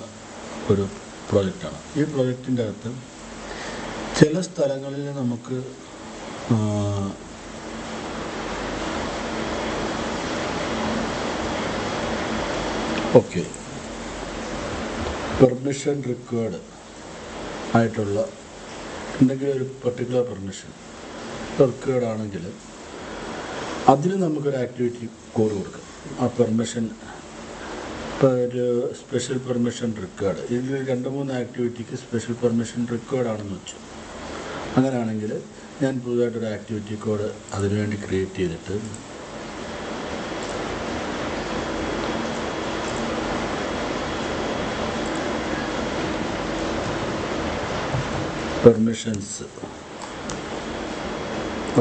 ഒരു പ്രോജക്റ്റാണ്. ഈ പ്രോജക്റ്റിൻ്റെ അകത്ത് ചില സ്ഥലങ്ങളിൽ നമുക്ക് ഓക്കെ പെർമിഷൻ റിക്വയർഡ് ആയിട്ടുള്ള എന്തെങ്കിലും ഒരു പർട്ടിക്കുലർ പെർമിഷൻ റിക്വയർഡ് ആണെങ്കിൽ അതിന് നമുക്കൊരു ആക്ടിവിറ്റി കോഡ് കൊടുക്കാം. ആ പെർമിഷൻ ഇപ്പോൾ ഒരു സ്പെഷ്യൽ പെർമിഷൻ റിക്വയർഡ്, ഇതിൽ 2-3 ആക്ടിവിറ്റിക്ക് സ്പെഷ്യൽ പെർമിഷൻ റിക്വയർഡ് ആണെന്ന് വെച്ചു. അങ്ങനെയാണെങ്കിൽ ഞാൻ പുതുതായിട്ടൊരു ആക്ടിവിറ്റി കോഡ് അതിനുവേണ്ടി ക്രിയേറ്റ് ചെയ്തിട്ട് പെർമിഷൻസ്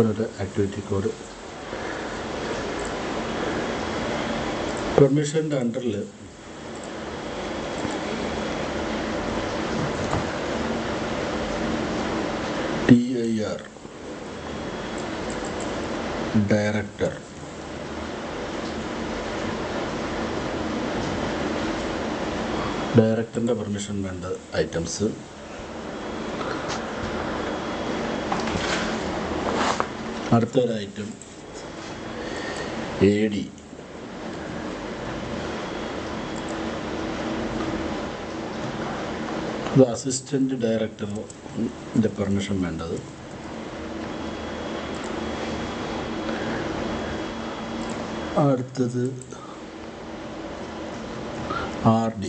ഒരു ആക്ടിവിറ്റി കോഡ്, പെർമിഷൻ്റെ അണ്ടറിൽ DIR ഡയറക്ടർ, ഡയറക്ടറിൻ്റെ പെർമിഷൻ വേണ്ട ഐറ്റംസ്. അടുത്തൊരു ഐറ്റം AD, ഇത് അസിസ്റ്റൻ്റ് ഡയറക്ടറിൻ്റെ പെർമിഷൻ വേണ്ടത്. അടുത്തത് RD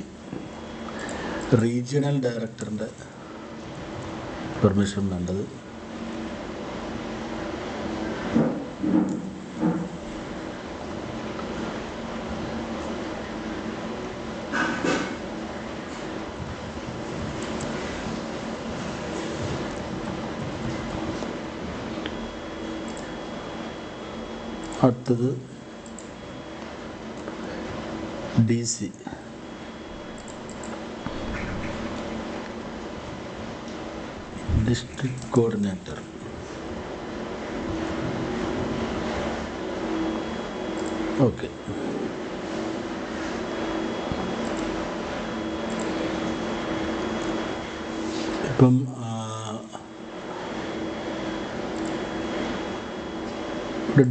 റീജിയണൽ ഡയറക്ടറിൻ്റെ പെർമിഷൻ വേണ്ടത്. അടുത്തത് DC, ഡിസ്ട്രിക്ട് കോർഡിനേറ്റർ. ഓക്കെ, ഇപ്പം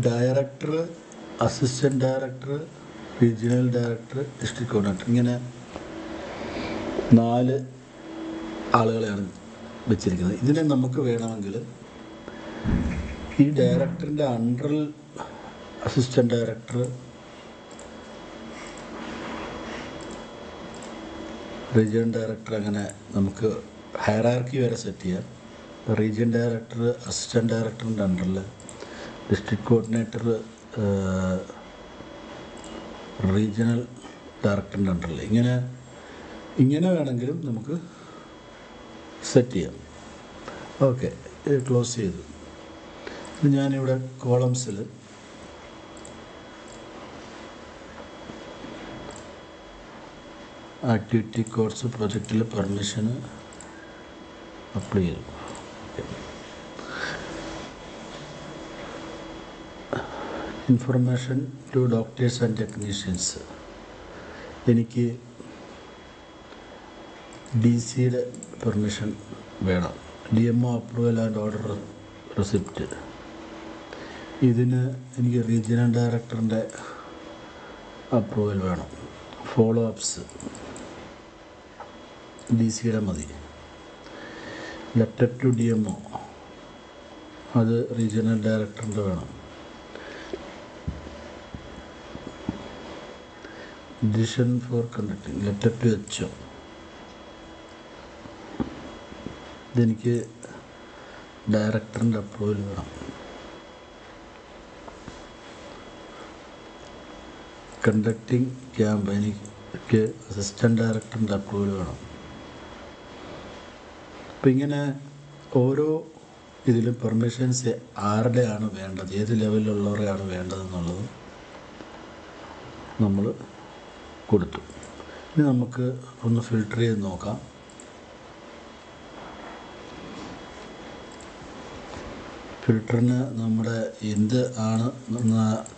director, assistant director, regional director, district coordinator, ഇങ്ങനെ 4 ആളുകളെയാണ് വെച്ചിരിക്കുന്നത്. ഇതിനെ നമുക്ക് വേണമെങ്കിൽ ഈ ഡയറക്ടറിൻ്റെ അണ്ടറിൽ അസിസ്റ്റൻറ്റ് ഡയറക്ടർ, റീജിയൺ ഡയറക്ടർ, അങ്ങനെ നമുക്ക് ഹയറാർക്കി വരെ സെറ്റ് ചെയ്യാം. റീജിയൺ ഡയറക്ടർ അസിസ്റ്റൻറ്റ് ഡയറക്ടറിൻ്റെ അണ്ടറിൽ, ഡിസ്ട്രിക്ട് കോർഡിനേറ്റർ റീജിയണൽ ഡയറക്ടറിൻ്റെ അണ്ടറിൽ, ഇങ്ങനെ വേണമെങ്കിലും നമുക്ക് സെറ്റ് ചെയ്യാം. ഓക്കെ, ഇത് ക്ലോസ് ചെയ്തു. ഞാനിവിടെ കോളംസിൽ ആക്ടിവിറ്റി കോഴ്സ് പ്രൊജക്റ്റിൽ പെർമിഷന് അപ്ലൈ ചെയ്തു. Information to doctors and technicians, എനിക്ക് DC-യുടെ പെർമിഷൻ വേണം. DMO approval and order receipt, ഇതിന് എനിക്ക് റീജിയണൽ ഡയറക്ടറിൻ്റെ അപ്രൂവൽ വേണം. ഫോളോ അപ്സ് DC-യുടെ മതി. ലെറ്റർ ടു DMO, അത് റീജിയണൽ ഡയറക്ടറിൻ്റെ വേണം. Decision for conducting, letter to HO, ഇതെനിക്ക് ഡയറക്ടറിൻ്റെ അപ്രൂവൽ വേണം. കണ്ടക്ടിങ് ക്യാമ്പ്, എനിക്ക് അസിസ്റ്റൻറ്റ് ഡയറക്ടറിൻ്റെ അപ്രൂവൽ വേണം. അപ്പം ഇങ്ങനെ ഓരോ ഇതിലും പെർമിഷൻസ് ആരുടെയാണ് വേണ്ടത്, ഏത് ലെവലിലുള്ളവരെയാണ് വേണ്ടതെന്നുള്ളത് നമ്മൾ കൊടുത്തു. ഇനി നമുക്ക് ഒന്ന് ഫിൽട്ടർ ചെയ്ത് നോക്കാം. ഫിൽട്ടറിന് നമ്മുടെ എന്ത് ആണ്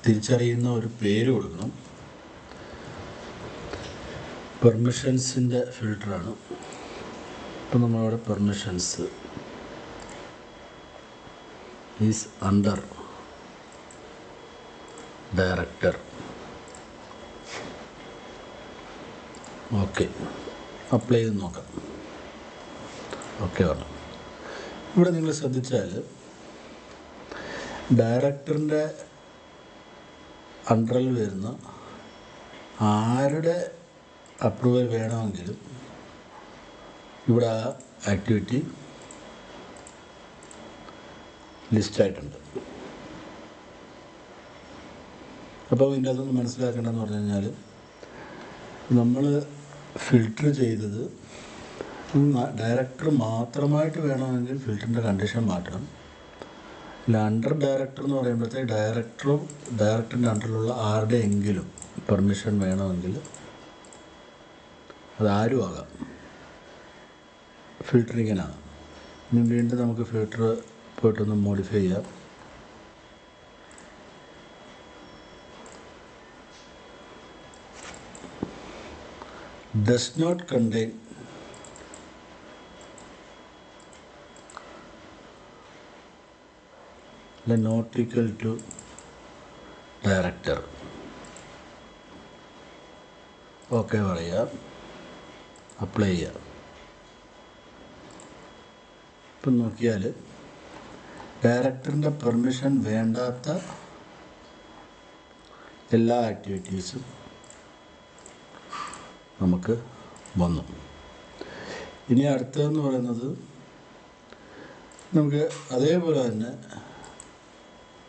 തിരിച്ചറിയുന്ന ഒരു പേര് കൊടുക്കണം. പെർമിഷൻസിൻ്റെ ഫിൽട്ടറാണ്. ഇപ്പം നമ്മളവിടെ permissions is under director. Okay, apply ചെയ്ത് നോക്കാം. ഓക്കെ പറഞ്ഞു. ഇവിടെ നിങ്ങൾ ശ്രദ്ധിച്ചാൽ ഡയറക്ടറിൻ്റെ അണ്ടറിൽ വരുന്ന ആരുടെ അപ്രൂവൽ വേണമെങ്കിലും ഇവിടെ ആ ആക്ടിവിറ്റി ലിസ്റ്റായിട്ടുണ്ട്. അപ്പോൾ ഇതിൻ്റെ അതൊന്ന് മനസ്സിലാക്കേണ്ടതെന്ന് പറഞ്ഞു കഴിഞ്ഞാൽ നമ്മൾ ഫിൽട്ടർ ചെയ്തത് ഡയറക്ടർ മാത്രമായിട്ട് വേണമെങ്കിൽ ഫിൽറ്ററിൻ്റെ കണ്ടീഷൻ മാറ്റണം. ഇല്ല, അണ്ടർ ഡയറക്ടർ എന്ന് പറയുമ്പോഴത്തേക്ക് ഡയറക്ടറും ഡയറക്ടറിൻ്റെ അണ്ടറിലുള്ള ആരുടെയെങ്കിലും പെർമിഷൻ വേണമെങ്കിൽ അതാരും ആകാം. ഫിൽറ്ററിങ്ങിനാണ്. ഇനി വീണ്ടും നമുക്ക് ഫിൽറ്റർ പോയിട്ടൊന്ന് മോഡിഫൈ ചെയ്യാം. Does not contain not equal to director. Okay പറയാം, അപ്ലൈ ചെയ്യാം. ഇപ്പം നോക്കിയാൽ ഡയറക്ടറിൻ്റെ പെർമിഷൻ വേണ്ടാത്ത എല്ലാ ആക്ടിവിറ്റീസും നമുക്ക് വന്നു. ഇനി അടുത്തതെന്ന് പറയുന്നത് നമുക്ക് അതേപോലെ തന്നെ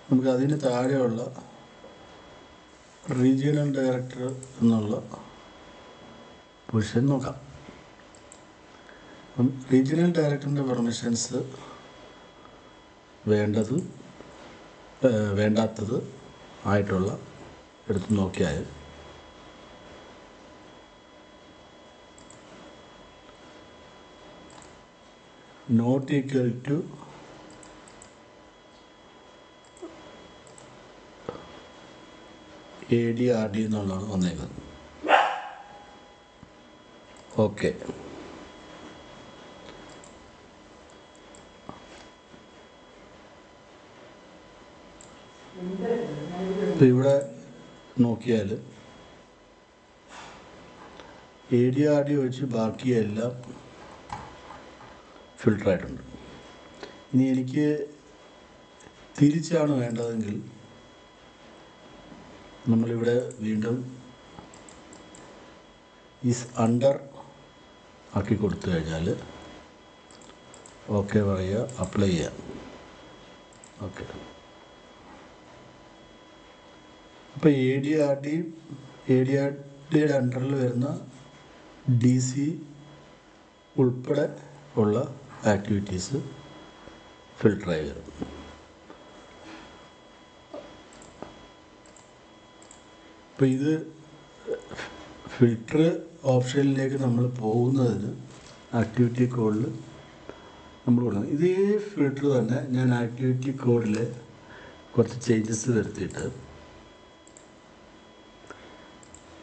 നമുക്ക് അതിന് താഴെയുള്ള റീജിയണൽ ഡയറക്ടർ എന്നുള്ള പൊസിഷൻ നോക്കാം. അപ്പം റീജിയണൽ ഡയറക്ടറിൻ്റെ പെർമിഷൻസ് വേണ്ടാത്തത് ആയിട്ടുള്ള എടുത്ത് നോക്കിയാൽ നോട്ട് ഈക്വൽ ടു AD/RD എന്നുള്ളതാണ് വന്നേക്കുന്നത്. ഓക്കെ, ഇപ്പം ഇവിടെ നോക്കിയാൽ AD/RD വെച്ച് ബാക്കിയെല്ലാം ഫിൽട്ടറായിട്ടുണ്ട്. ഇനി എനിക്ക് തിരിച്ചാണ് വേണ്ടതെങ്കിൽ നമ്മളിവിടെ വീണ്ടും ഈസ് അണ്ടർ ആക്കി കൊടുത്തു കഴിഞ്ഞാൽ ഓക്കെ പറയുക, അപ്ലൈ ചെയ്യാം. ഓക്കെ, അപ്പോൾ AD/RDയുടെ അണ്ടറിൽ വരുന്ന DC ഉൾപ്പെടെ ഉള്ള ആക്ടിവിറ്റീസ് ഫിൽട്ടറായി വരും. അപ്പോൾ ഇത് ഫിൽട്ടർ ഓപ്ഷനിലേക്ക് നമ്മൾ പോകുന്നതിന് ആക്ടിവിറ്റി കോഡിൽ നമ്മൾ കൊടുക്കണം. ഇതേ ഫിൽട്ടർ തന്നെ ഞാൻ ആക്ടിവിറ്റി കോഡിൽ കുറച്ച് ചേഞ്ചസ് വരുത്തിയിട്ട്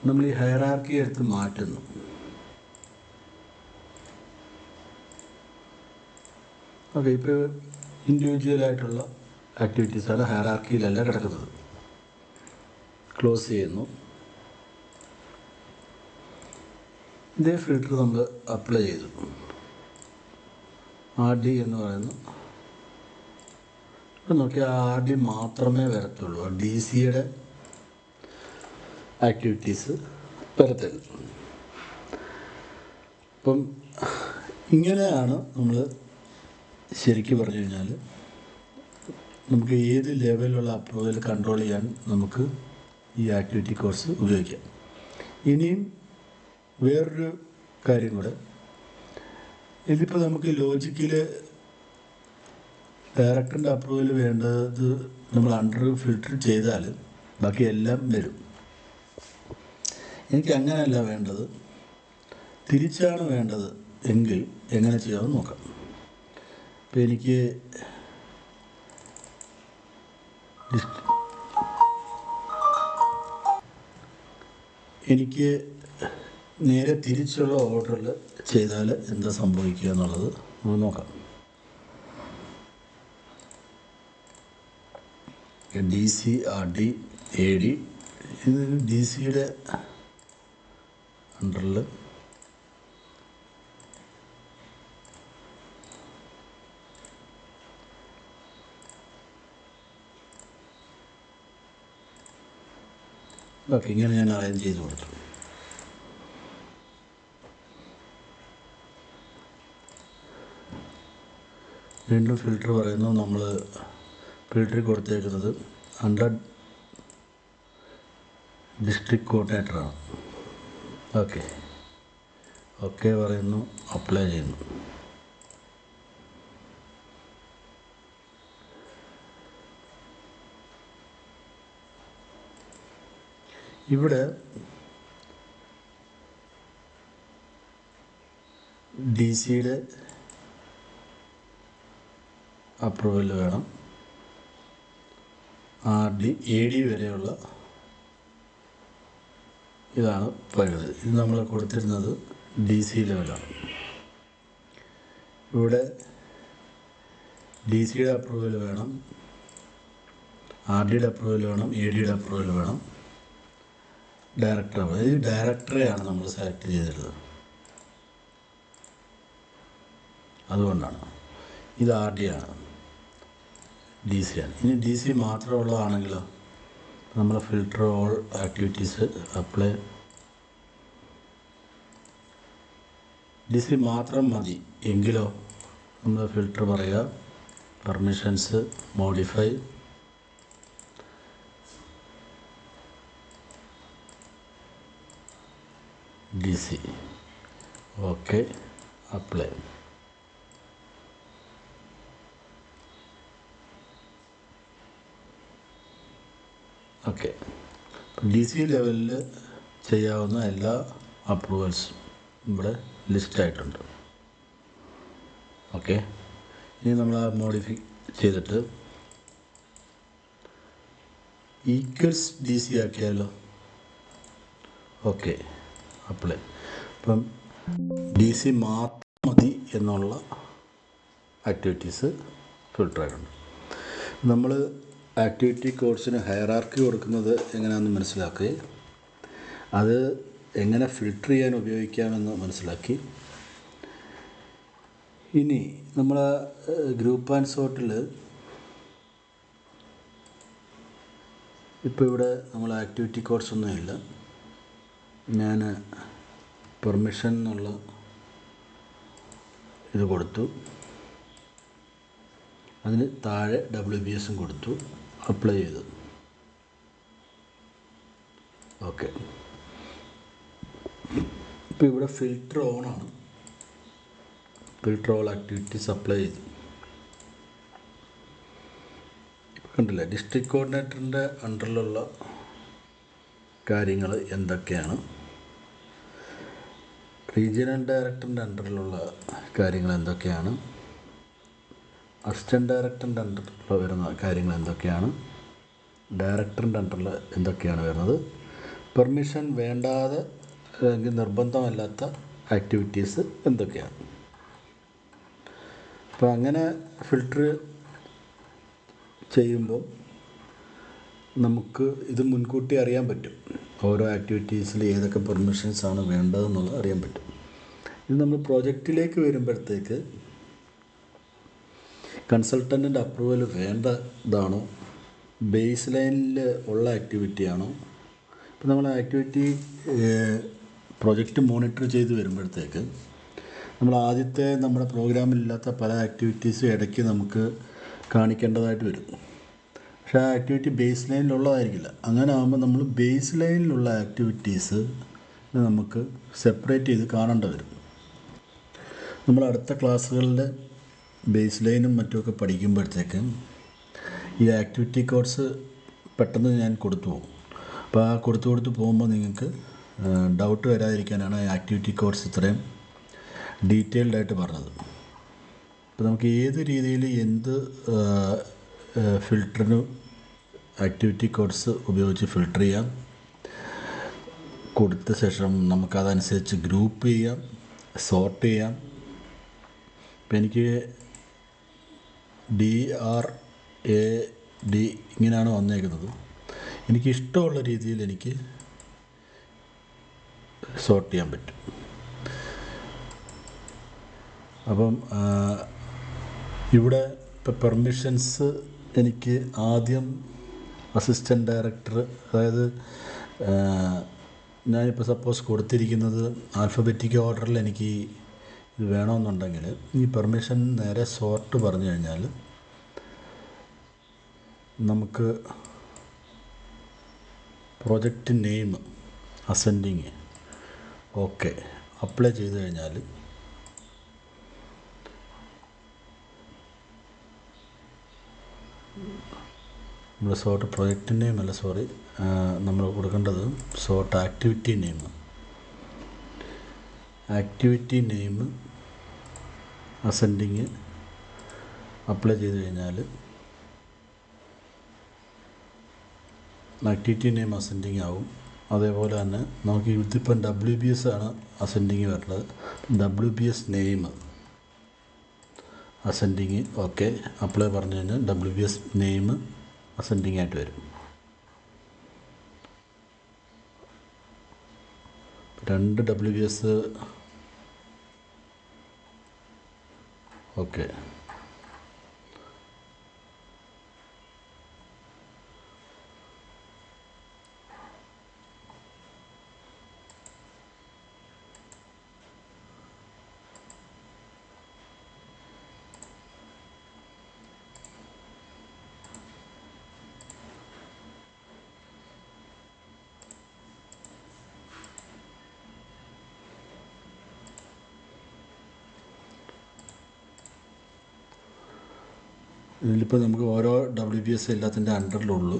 നമ്മൾ ഈ ഹയറാർക്കി എടുത്ത് മാറ്റുന്നു. ഓക്കെ, ഇപ്പോൾ ഇൻഡിവിജ്വലായിട്ടുള്ള ആക്ടിവിറ്റീസാണ് ഹയറാർക്കിയിലല്ല കിടക്കുന്നത്. ക്ലോസ് ചെയ്യുന്നു. ഇതേ ഫിൽട്ടർ നമ്മൾ അപ്ലൈ ചെയ്തു. RD എന്ന് പറയുന്നു. ഇപ്പം നോക്കിയാൽ RD മാത്രമേ വരത്തുള്ളൂ, DCയുടെ ആക്ടിവിറ്റീസ് വരത്തില്ല. അപ്പം ഇങ്ങനെയാണ് നമ്മൾ ശരിക്കും പറഞ്ഞു കഴിഞ്ഞാൽ നമുക്ക് ഏത് ലെവലിലുള്ള അപ്രൂവൽ കൺട്രോൾ ചെയ്യാൻ നമുക്ക് ഈ ആക്ടിവിറ്റി കോഴ്സ് ഉപയോഗിക്കാം. ഇനിയും വേറൊരു കാര്യം കൂടെ, ഇതിപ്പോൾ നമുക്ക് ലോജിക്കിൽ ഡയറക്ടറിൻ്റെ അപ്രൂവൽ വേണ്ടത് നമ്മൾ അണ്ടർ ഫിൽട്ടർ ചെയ്താൽ ബാക്കി എല്ലാം വരും. എനിക്ക് അങ്ങനെയല്ല വേണ്ടത്, തിരിച്ചാണ് വേണ്ടത് എങ്കിൽ എങ്ങനെ ചെയ്യാമെന്ന് നോക്കാം. അപ്പോൾ എനിക്ക് നേരെ തിരിച്ചുള്ള ഓർഡറിൽ ചെയ്താൽ എന്താ സംഭവിക്കുക എന്നുള്ളത് നമുക്ക് നോക്കാം. DC, RD, AD ഇത് DCയുടെ അണ്ടറിൽ ഓക്കെ, ഇങ്ങനെ ഞാൻ അറേഞ്ച് ചെയ്ത് കൊടുത്തു. വീണ്ടും ഫിൽട്ടർ പറയുന്നു. നമ്മൾ ഫിൽട്ടറിൽ കൊടുത്തേക്കുന്നത് അണ്ടർ ഡിസ്ട്രിക്ട് കോർഡിനേറ്ററാണ്. ഓക്കെ പറയുന്നു, അപ്ലൈ ചെയ്യുന്നു. ഇവിടെ DCയുടെ അപ്രൂവൽ വേണം. RD, AD വരെയുള്ള ഇതാണ് പറയുന്നത്. ഇത് നമ്മൾ കൊടുത്തിരുന്നത് DC ലെവലാണ്. ഇവിടെ DCയുടെ അപ്രൂവൽ വേണം, RDയുടെ അപ്രൂവൽ വേണം, ADയുടെ അപ്രൂവൽ വേണം, ഡയറക്ടർ. ഈ ഡയറക്ടറെയാണ് നമ്മൾ സെലക്ട് ചെയ്തിരുന്നത്, അതുകൊണ്ടാണ്. ഇത് RD ആണ്, DC ആണ്. ഇനി DC മാത്രമുള്ളതാണെങ്കിലോ നമ്മൾ filter all activities apply D C മാത്രം മതി എങ്കിലോ നമ്മൾ ഫിൽറ്റർ പറയുക, permissions modify, D C, okay, apply. Okay, D C ലെവലിൽ ചെയ്യാവുന്ന എല്ലാ അപ്രൂവൽസും ഇവിടെ ലിസ്റ്റായിട്ടുണ്ട്. ഓക്കെ, ഇനി നമ്മൾ ആ മോഡിഫൈ ചെയ്തിട്ട് ഈക്വൽസ് ഡി സി ആക്കിയാലോ. Okay, apply. അപ്പം ഡി സി മാത്രം മതി എന്നുള്ള ആക്ടിവിറ്റീസ് ഫിൽട്ടർ ആയിട്ടുണ്ട്. നമ്മൾ ആക്ടിവിറ്റി കോഡ്സിന് ഹയറാർക്കി കൊടുക്കുന്നത് എങ്ങനെയാണെന്ന് മനസ്സിലാക്കി, അത് എങ്ങനെ ഫിൽട്ടർ ചെയ്യാൻ ഉപയോഗിക്കാമെന്ന് മനസ്സിലാക്കി. ഇനി നമ്മൾ ഗ്രൂപ്പ് ആൻഡ് സോർട്ടിൽ ഇപ്പോൾ ഇവിടെ നമ്മൾ ആക്ടിവിറ്റി കോഡ്സ് ഒന്നുമില്ല. ഞാൻ പെർമിഷൻ എന്നുള്ള ഇത് കൊടുത്തു, അതിന് താഴെ WBSും കൊടുത്തു, അപ്ലൈ ചെയ്തു. ഓക്കെ, ഇപ്പോൾ ഇവിടെ ഫിൽട്ടർ ഓണാണ്. ഫിൽട്ടർ ഓൾ ആക്ടിവിറ്റീസ് അപ്ലൈ ചെയ്തു. ഇപ്പോൾ കണ്ടില്ലേ, ഡിസ്ട്രിക്ട് കോർഡിനേറ്ററിൻ്റെ അണ്ടറിലുള്ള കാര്യങ്ങൾ എന്തൊക്കെയാണ്, റീജിയണൽ ഡയറക്ടറിൻ്റെ അണ്ടറിലുള്ള കാര്യങ്ങൾ എന്തൊക്കെയാണ്, അസിസ്റ്റൻറ്റ് ഡയറക്ടറിൻ്റെ അണ്ടറിൽ വരുന്ന കാര്യങ്ങൾ എന്തൊക്കെയാണ്, ഡയറക്ടറിൻ്റെ അണ്ടറിൽ എന്തൊക്കെയാണ് വരുന്നത്, പെർമിഷൻ വേണ്ടാതെ അല്ലെങ്കിൽ നിർബന്ധമല്ലാത്ത ആക്ടിവിറ്റീസ് എന്തൊക്കെയാണ്. അപ്പോൾ അങ്ങനെ ഫിൽട്ടർ ചെയ്യുമ്പോൾ നമുക്ക് ഇത് മുൻകൂട്ടി അറിയാൻ പറ്റും, ഓരോ ആക്ടിവിറ്റീസിൽ ഏതൊക്കെ പെർമിഷൻസാണ് വേണ്ടതെന്നുള്ളത് അറിയാൻ പറ്റും. ഇത് നമ്മൾ പ്രോജക്റ്റിലേക്ക് വരുമ്പോഴത്തേക്ക് കൺസൾട്ടൻറ്റിൻ്റെ അപ്രൂവൽ വേണ്ടതാണോ, ബേസ് ലൈനിൽ ഉള്ള ആക്ടിവിറ്റിയാണോ. ഇപ്പോൾ നമ്മൾ ആക്ടിവിറ്റി പ്രൊജക്റ്റ് മോണിറ്റർ ചെയ്ത് വരുമ്പോഴത്തേക്ക് നമ്മൾ ആദ്യത്തെ നമ്മുടെ പ്രോഗ്രാമിലില്ലാത്ത പല ആക്ടിവിറ്റീസും ഇടയ്ക്ക് നമുക്ക് കാണിക്കേണ്ടതായിട്ട് വരും. പക്ഷേ ആ ആക്ടിവിറ്റി ബേസ് ലൈനിലുള്ളതായിരിക്കില്ല. അങ്ങനെ ആകുമ്പോൾ നമ്മൾ ബേസ് ലൈനിലുള്ള ആക്ടിവിറ്റീസ് നമുക്ക് സെപ്പറേറ്റ് ചെയ്ത് കാണേണ്ടി വരും. നമ്മൾ അടുത്ത ക്ലാസ്സുകളിൽ ബേസ് ലൈനും മറ്റുമൊക്കെ പഠിക്കുമ്പോഴത്തേക്ക് ഈ ആക്ടിവിറ്റി കോഡ്സ് പെട്ടെന്ന് ഞാൻ കൊടുത്തു പോകും. അപ്പോൾ ആ കൊടുത്തു പോകുമ്പോൾ നിങ്ങൾക്ക് ഡൗട്ട് വരാതിരിക്കാനാണ് ആക്ടിവിറ്റി കോഡ്സ് ഇത്രയും ഡീറ്റെയിൽഡായിട്ട് പറഞ്ഞത്. അപ്പോൾ നമുക്ക് ഏത് രീതിയിൽ എന്ത് ഫിൽറ്ററിന് ആക്ടിവിറ്റി കോഡ്സ് ഉപയോഗിച്ച് ഫിൽട്ടർ ചെയ്യാം, കൊടുത്ത ശേഷം നമുക്കതനുസരിച്ച് ഗ്രൂപ്പ് ചെയ്യാം, സോർട്ട് ചെയ്യാം. ഇപ്പം എനിക്ക് DRAD ഇങ്ങനെയാണ് വന്നേക്കുന്നത്. എനിക്കിഷ്ടമുള്ള രീതിയിൽ എനിക്ക് സോർട്ട് ചെയ്യാൻ പറ്റും. അപ്പം ഇവിടെ ഇപ്പോൾ പെർമിഷൻസ് എനിക്ക് ആദ്യം അസിസ്റ്റൻറ്റ് ഡയറക്ടർ, അതായത് ഞാനിപ്പോൾ സപ്പോസ് കൊടുത്തിരിക്കുന്നത് ആൽഫബറ്റിക് ഓർഡറിൽ എനിക്ക് ഇത് വേണമെന്നുണ്ടെങ്കിൽ ഈ പെർമിഷൻ നേരെ സോർട്ട് പറഞ്ഞു കഴിഞ്ഞാൽ നമുക്ക് project name ascending okay apply ചെയ്ത് കഴിഞ്ഞാൽ നമ്മൾ സോർട്ട് പ്രൊജക്റ്റ് നെയിം അല്ല, സോറി, നമ്മൾ കൊടുക്കേണ്ടത് sort activity name. Activity name ascending apply ചെയ്ത് കഴിഞ്ഞാൽ ആക്ടിവിറ്റി നെയിം അസെൻഡിങ് ആവും. അതേപോലെ തന്നെ നമുക്ക് ഇതിപ്പം WBS ആണ് അസെൻഡിങ് വരുന്നത്. WBS name ascending okay apply പറഞ്ഞു കഴിഞ്ഞാൽ WBS നെയിം അസെൻഡിങ് ആയിട്ട് വരും. രണ്ട് WBS ഓക്കെ. ഇതിലിപ്പോൾ നമുക്ക് ഓരോ WPS എല്ലാത്തിൻ്റെ അണ്ടറിലുള്ളൂ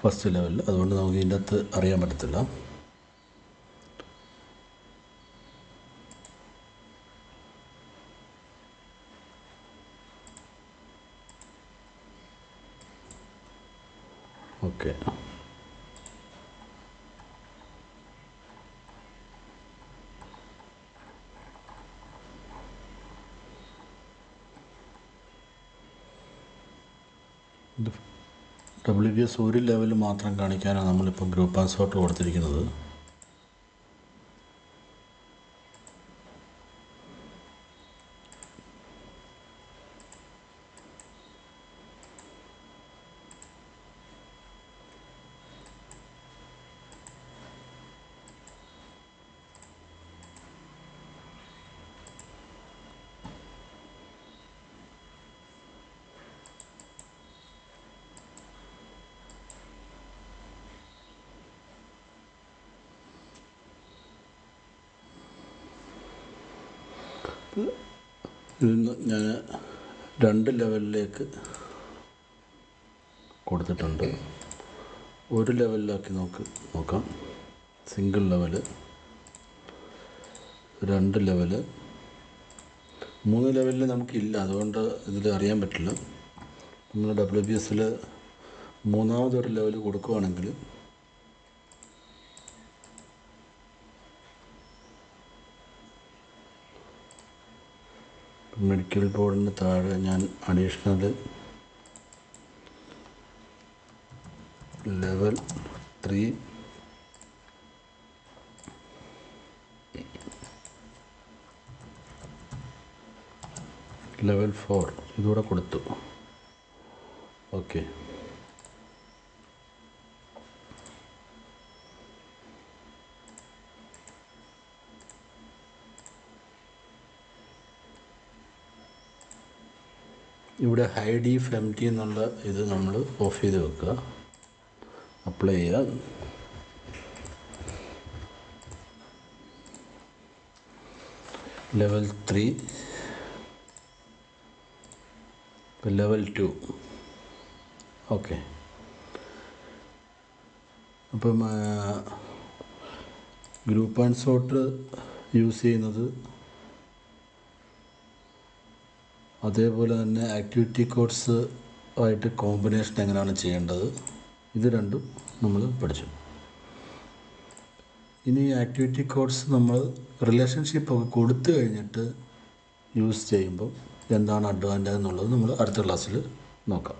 ഫസ്റ്റ് ലെവലിൽ, അതുകൊണ്ട് നമുക്ക് ഇതിൻ്റെ അകത്ത് അറിയാൻ പറ്റത്തില്ല. ഓക്കെ, WPS ഒരു ലെവൽ മാത്രം കാണിക്കാനാണ് നമ്മളിപ്പോൾ ഗ്രൂപ്പ് ആൻഡ് സോർട്ട് കൊടുത്തിരിക്കുന്നത്. ഇതിൽ ഞാൻ 2 ലെവലിലേക്ക് കൊടുത്തിട്ടുണ്ട്. ഒരു ലെവലിലാക്കി നോക്കാം. സിംഗിൾ ലെവല്, 2 ലെവല്, 3 ലെവലിൽ നമുക്കില്ല, അതുകൊണ്ട് ഇതിൽ അറിയാൻ പറ്റില്ല. നമ്മൾ WPSൽ മൂന്നാമതൊരു ലെവൽ കൊടുക്കുകയാണെങ്കിൽ മെഡിക്കൽ ബോർഡിന് താഴെ ഞാൻ അഡീഷണൽ ലെവൽ 3, ലെവൽ 4 ഇതുകൂടെ കൊടുത്തു. ഓക്കെ, ഇവിടെ ഹൈഡ് ഇഫ് എംപ്റ്റി എന്നുള്ള ഇത് നമ്മൾ ഓഫ് ചെയ്ത് വെക്കുക. അപ്ലൈ ചെയ്യുക. Level 3, level 2. ഓക്കെ, അപ്പം ഗ്രൂപ്പ് ആൻഡ് സോർട്ട് യൂസ് ചെയ്യുന്നത് അതേപോലെ തന്നെ ആക്ടിവിറ്റി കോഡ്സ് ആയിട്ട് കോമ്പിനേഷൻ എങ്ങനെയാണ് ചെയ്യേണ്ടത്, ഇത് രണ്ടും നമ്മൾ പഠിച്ചു. ഇനി ആക്ടിവിറ്റി കോഡ്സ് നമ്മൾ റിലേഷൻഷിപ്പൊക്കെ കൊടുത്തു കഴിഞ്ഞിട്ട് യൂസ് ചെയ്യുമ്പോൾ എന്താണ് അഡ്വാൻറ്റേജ് എന്നുള്ളത് നമ്മൾ അടുത്ത ക്ലാസ്സിൽ നോക്കാം.